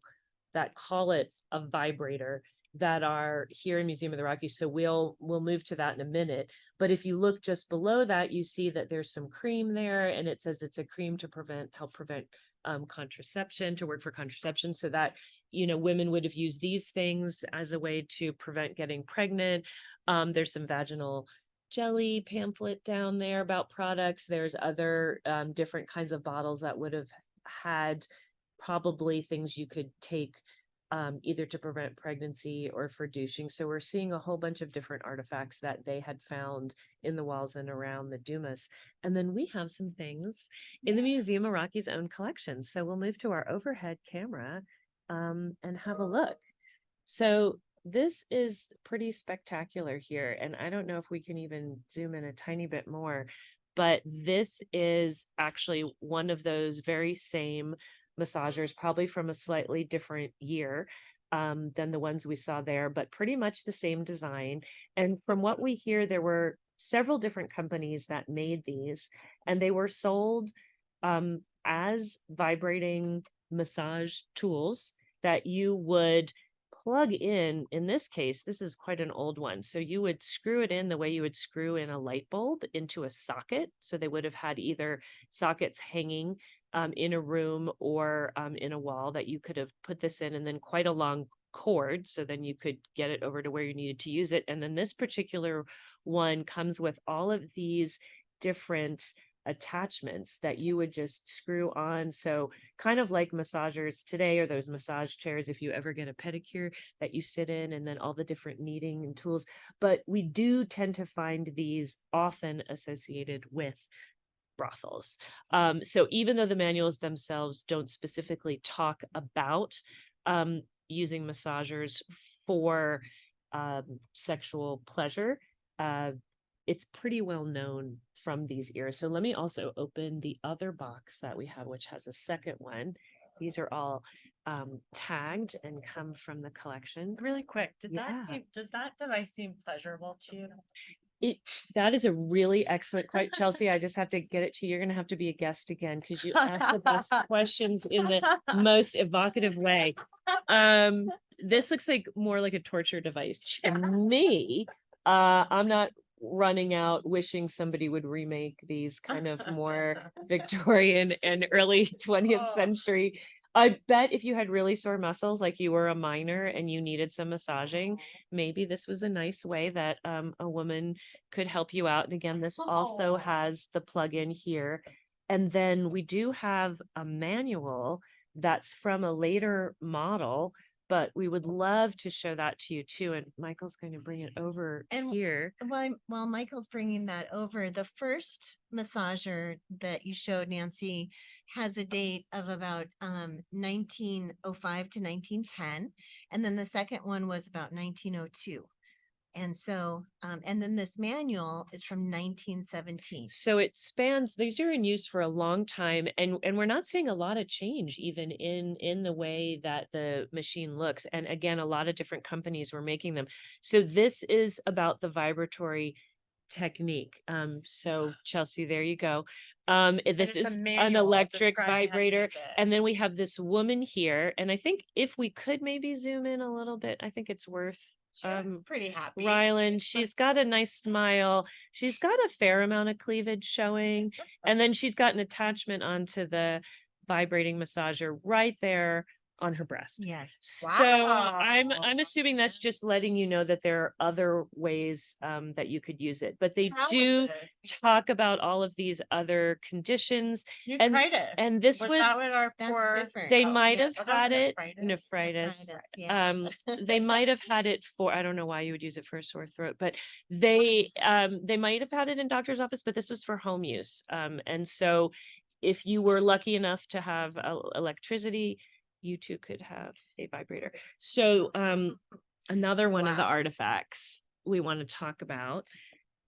A: that call it a vibrator that are here in Museum of the Rockies. So we'll move to that in a minute. But if you look just below that, you see that there's some cream there, and it says it's a cream to help prevent contraception, to work for contraception, so that, you know, women would have used these things as a way to prevent getting pregnant. There's some vaginal jelly pamphlet down there about products. There's other different kinds of bottles that would have had probably things you could take either to prevent pregnancy or for douching. So we're seeing a whole bunch of different artifacts that they had found in the walls and around the Dumas. And then we have some things in the Museum of Rockies' own collection. So we'll move to our overhead camera and have a look. So this is pretty spectacular here. And I don't know if we can even zoom in a tiny bit more, but this is actually one of those very same massagers, probably from a slightly different year than the ones we saw there, but pretty much the same design. And from what we hear, there were several different companies that made these, and they were sold as vibrating massage tools that you would plug in. In this case, this is quite an old one. So you would screw it in the way you would screw in a light bulb into a socket. So they would have had either sockets hanging in a room or in a wall that you could have put this in, and then quite a long cord. So then you could get it over to where you needed to use it. And then this particular one comes with all of these different attachments that you would just screw on. So kind of like massagers today, or those massage chairs, if you ever get a pedicure that you sit in, and then all the different kneading and tools. But we do tend to find these often associated with brothels. So even though the manuals themselves don't specifically talk about using massagers for sexual pleasure, it's pretty well known from these eras. So let me also open the other box that we have, which has a second one. These are all tagged and come from the collection.
C: Really quick, does
A: Yeah.
C: that device seem pleasurable to you?
A: That is a really excellent question, Chelsea. I just have to get it to you. You're going to have to be a guest again because you asked the best questions in the most evocative way. This looks like more like a torture device to me. I'm not running out wishing somebody would remake these kind of more Victorian and early 20th century. I bet if you had really sore muscles, like you were a miner and you needed some massaging, maybe this was a nice way that a woman could help you out. And again, this also has the plug-in here. And then we do have a manual that's from a later model, but we would love to show that to you too. And Michael's going to bring it over
B: And
A: here.
B: While Michael's bringing that over, the first massager that you showed, Nancy, has a date of about 1905 to 1910, and then the second one was about 1902. And so, and then this manual is from 1917.
A: So it spans, these are in use for a long time, and we're not seeing a lot of change even in the way that the machine looks. And again, a lot of different companies were making them. So this is about the vibratory technique. So Chelsea, there you go. This is an electric vibrator. And then we have this woman here. And I think if we could maybe zoom in a little bit, I think it's worth
C: She's pretty happy.
A: Ryland, she's got a nice smile. She's got a fair amount of cleavage showing. And then she's got an attachment onto the vibrating massager right there on her breast.
B: Yes.
A: So
C: Wow.
A: I'm assuming that's just letting you know that there are other ways that you could use it. But they
C: How
A: do
C: is it?
A: talk about all of these other conditions.
C: Nephritis.
A: And this was
C: that what our
B: That's
C: poor
B: different.
A: they
B: Oh,
A: might
B: yeah.
A: have
C: Oh, that's
A: had it
C: nephritis.
A: nephritis.
B: Yeah.
A: They might have had it for, I don't know why you would use it for a sore throat, but they might have had it in doctor's office, but this was for home use. And so if you were lucky enough to have electricity, you two could have a vibrator. So another one of the
B: Wow.
A: artifacts we want to talk about.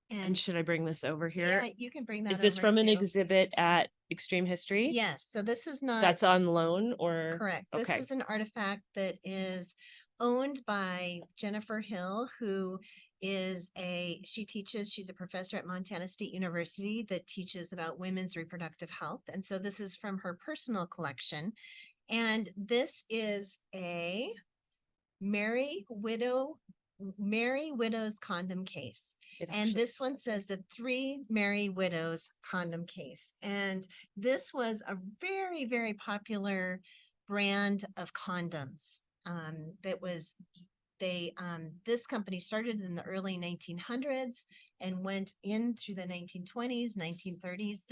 A: And should I bring this over here?
B: Yeah, you can bring that
A: Is this
B: over
A: from an
B: too.
A: exhibit at Extreme History?
B: Yes, so this is not
A: That's on loan or?
B: correct. This
A: Okay.
B: is an artifact that is owned by Jennifer Hill, who is she's a professor at Montana State University that teaches about women's reproductive health. And so this is from her personal collection. And this is a Mary Widow's condom case.
A: It
B: And
A: actually
B: this one says the 3 Mary Widows condom case. And this was a very, very popular brand of condoms. This company started in the early 1900s and went in through the 1920s, 1930s.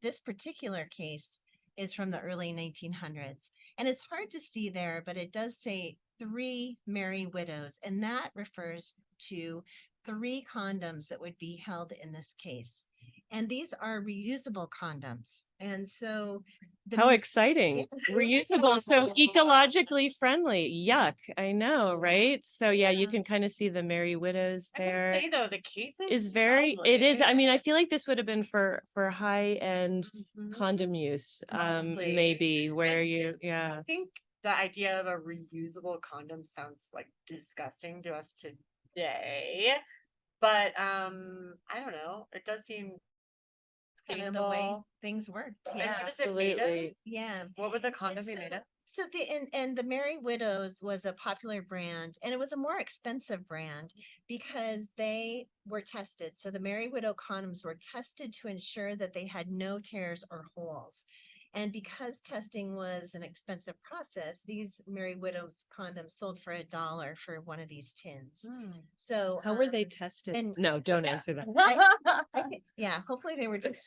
B: This particular case is from the early 1900s. And it's hard to see there, but it does say 3 Mary Widows, and that refers to 3 condoms that would be held in this case. And these are reusable condoms. And so
A: how exciting. Reusable, so ecologically friendly. Yuck, I know, right? So yeah, you can kind of see the Mary Widows
C: I would
A: there.
C: say though, the case
A: Is very, it is, I mean, I feel like this would have been for high-end
B: Mhm.
A: condom use,
C: Probably.
A: maybe where you, yeah.
C: I think the idea of a reusable condom sounds like disgusting to us today. But I don't know. It does seem
B: kind of the way
C: sustainable.
B: things worked.
C: And
B: Yeah.
C: what is it made of?
A: Absolutely.
B: Yeah.
C: What would the condom be
B: so-
C: made of?
B: So the Mary Widows was a popular brand, and it was a more expensive brand because they were tested. So the Mary Widow condoms were tested to ensure that they had no tears or holes. And because testing was an expensive process, these Mary Widows condoms sold for $1 for one of these tins. So
A: How were they tested?
B: and-
A: No, don't answer that.
B: I think, yeah, hopefully they were just,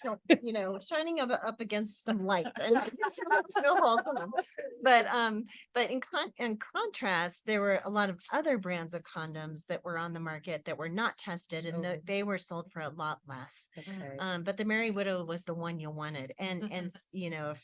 B: shining up against some light and there's no holes in them. But in contrast, there were a lot of other brands of condoms that were on the market that were not tested, and
A: Oh.
B: they were sold for a lot less.
A: Okay.
B: But the Mary Widow was the one you wanted, and if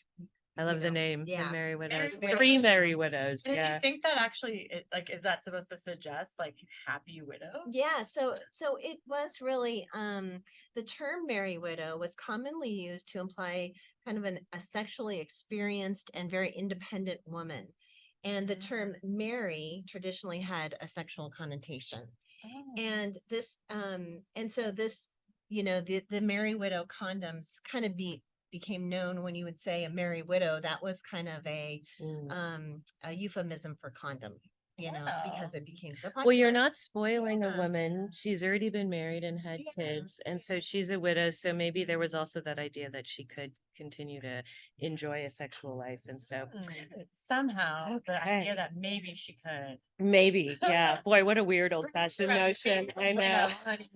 A: I love the
B: know,
A: name, the
B: yeah.
A: Mary Widows,
C: Widows.
A: 3 Mary Widows,
C: And do
A: yeah.
C: you think that actually, is that supposed to suggest like happy widow?
B: Yeah, so it was really the term Mary Widow was commonly used to imply kind of a sexually experienced and very independent woman. And the term Mary traditionally had a sexual connotation. And so this, the Mary Widow condoms kind of became known when you would say a Mary Widow. That was kind of a euphemism for condom, because it became so popular.
A: Well, you're not spoiling a
B: Yeah.
A: woman. She's already been married and had
B: Yeah.
A: kids, and so she's a widow. So maybe there was also that idea that she could continue to enjoy a sexual life, and so
C: Somehow the
A: Okay.
C: idea that maybe she could.
A: maybe, yeah. Boy, what a weird old-fashioned notion. I know.
C: honey.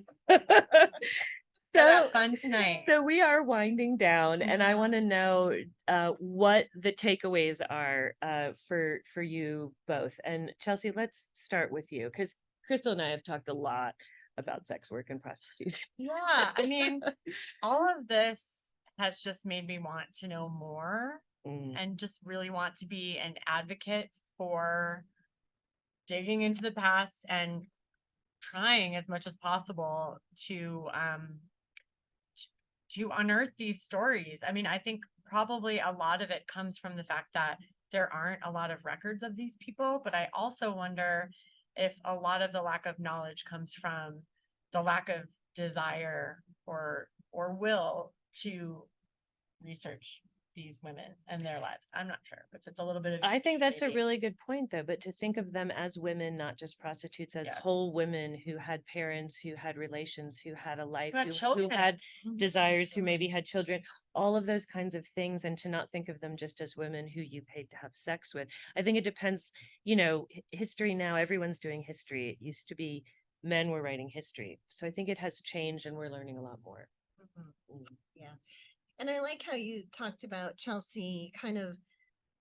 A: So,
C: Fun tonight.
A: so we are winding down, and I
C: Mhm.
A: want to know what the takeaways are for you both. And Chelsea, let's start with you, because Crystal and I have talked a lot about sex work and prostitution.
C: Yeah, I mean, all of this has just made me want to know more
A: Mm.
C: and just really want to be an advocate for digging into the past and trying as much as possible to unearth these stories. I mean, I think probably a lot of it comes from the fact that there aren't a lot of records of these people, but I also wonder if a lot of the lack of knowledge comes from the lack of desire or will to research these women and their lives. I'm not sure if it's a little bit of
A: I think
C: each,
A: that's a
C: maybe.
A: really good point, though, but to think of them as women, not just prostitutes, as
C: Yes.
A: whole women who had parents, who had relations, who had a life,
C: had
A: who
C: children.
A: had
B: Mhm.
A: desires, who maybe had children, all of those kinds of things, and to not think of them just as women who you paid to have sex with. I think it depends, history now, everyone's doing history. It used to be men were writing history. So I think it has changed and we're learning a lot more.
B: Mhm.
A: Mm.
B: Yeah. And I like how you talked about, Chelsea, kind of,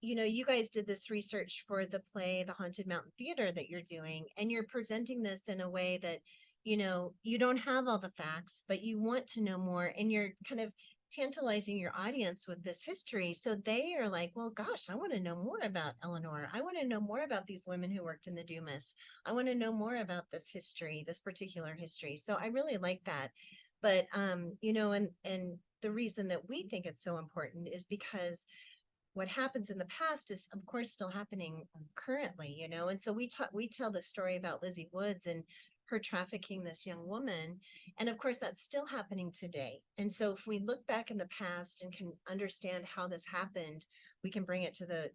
B: you guys did this research for the play, The Haunted Mountain Theater, that you're doing, and you're presenting this in a way that, you don't have all the facts, but you want to know more, and you're kind of tantalizing your audience with this history. So they are like, well, gosh, I want to know more about Eleanor. I want to know more about these women who worked in the Dumas. I want to know more about this history, this particular history. So I really like that. But you know, and the reason that we think it's so important is because what happens in the past is of course still happening currently, you know. And so we tell the story about Lizzie Woods and her trafficking this young woman, and of course that's still happening today. And so if we look back in the past and can understand how this happened, we can bring it to the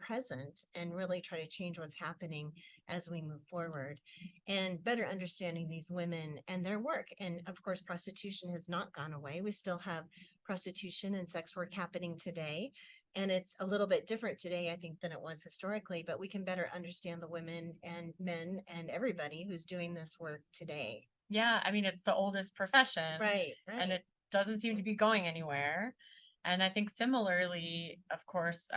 B: present and really try to change what's happening as we move forward, and better understanding these women and their work. And of course prostitution has not gone away. We still have prostitution and sex work happening today, and it's a little bit different today, I think, than it was historically, but we can better understand the women and men and everybody who's doing this work today.
C: Yeah, I mean, it's the oldest profession.
B: Right,
C: And
B: right.
C: it doesn't seem to be going anywhere. And I think similarly, of course,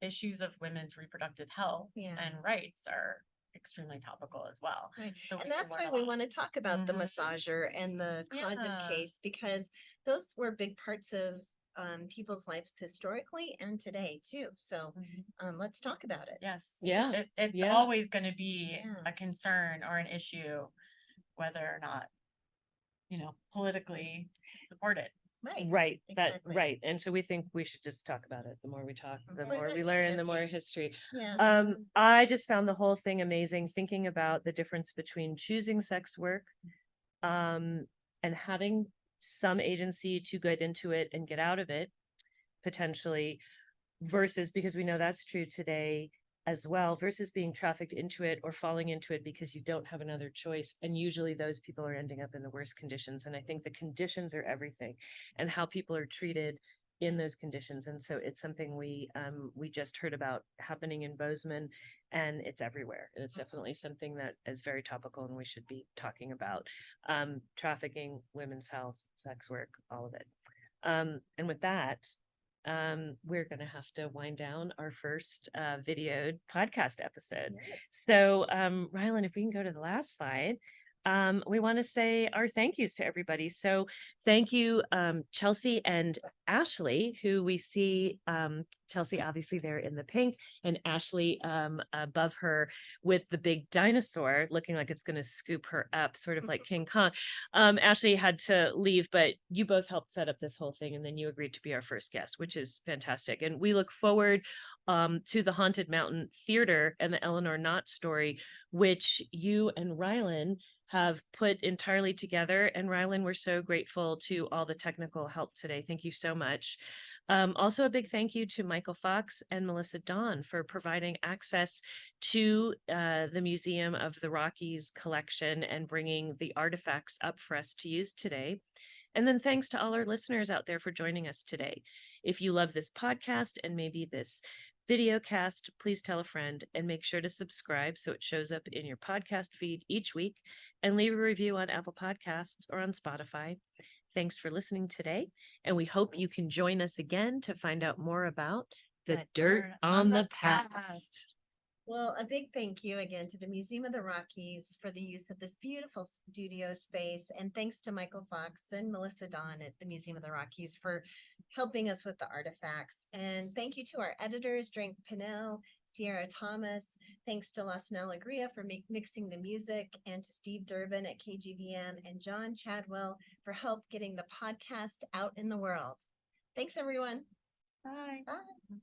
C: issues of women's reproductive health
B: Yeah.
C: and rights are extremely topical as well.
B: Right.
C: So
B: And
C: we can
B: that's
C: learn
B: why
C: a
B: we
C: lot.
B: want to talk about the
C: Mhm.
B: massager and the condom
C: Yeah.
B: case, because those were big parts of people's lives historically and today too. So
C: Mhm.
B: let's talk about it.
C: Yes.
A: Yeah,
C: It's
A: yeah.
C: always going to be
B: Yeah.
C: a concern or an issue, whether or not, politically supported.
B: Right.
A: Right,
B: Exactly.
A: right. And so we think we should just talk about it. The more we talk, the
B: Mhm.
A: more we learn, the
B: Yes.
A: more history.
B: Yeah.
A: I just found the whole thing amazing, thinking about the difference between choosing sex work, and having some agency to get into it and get out of it potentially, versus, because we know that's true today as well, versus being trafficked into it or falling into it because you don't have another choice. And usually those people are ending up in the worst conditions. And I think the conditions are everything, and how people are treated in those conditions. And so it's something we just heard about happening in Bozeman, and it's everywhere. And it's definitely something that is very topical and we should be talking about. Trafficking, women's health, sex work, all of it. And with that, we're going to have to wind down our first videoed podcast episode.
B: Yes.
A: So, Rylan, if we can go to the last slide, we want to say our thank yous to everybody. So thank you, Chelsea and Ashley, who we see, Chelsea obviously there in the pink, and Ashley above her with the big dinosaur looking like it's going to scoop her up, sort of like King Kong. Ashley had to leave, but you both helped set up this whole thing, and then you agreed to be our first guest, which is fantastic. And we look forward to the Haunted Mountain Theater and the Eleanor Knott story, which you and Rylan have put entirely together. And Rylan, we're so grateful to all the technical help today. Thank you so much. Also, a big thank you to Michael Fox and Melissa Dawn for providing access to the Museum of the Rockies collection and bringing the artifacts up for us to use today. And then thanks to all our listeners out there for joining us today. If you love this podcast and maybe this video cast, please tell a friend and make sure to subscribe so it shows up in your podcast feed each week, and leave a review on Apple Podcasts or on Spotify. Thanks for listening today, and we hope you can join us again to find out more about the dirt on the past.
B: Well, a big thank you again to the Museum of the Rockies for the use of this beautiful studio space. And thanks to Michael Fox and Melissa Dawn at the Museum of the Rockies for helping us with the artifacts. And thank you to our editors, Drink Pinnell, Sierra Thomas. Thanks to Las Alegria for mixing the music, and to Steve Durbin at KGVM and John Chadwell for help getting the podcast out in the world. Thanks, everyone.
C: Bye.
B: Bye.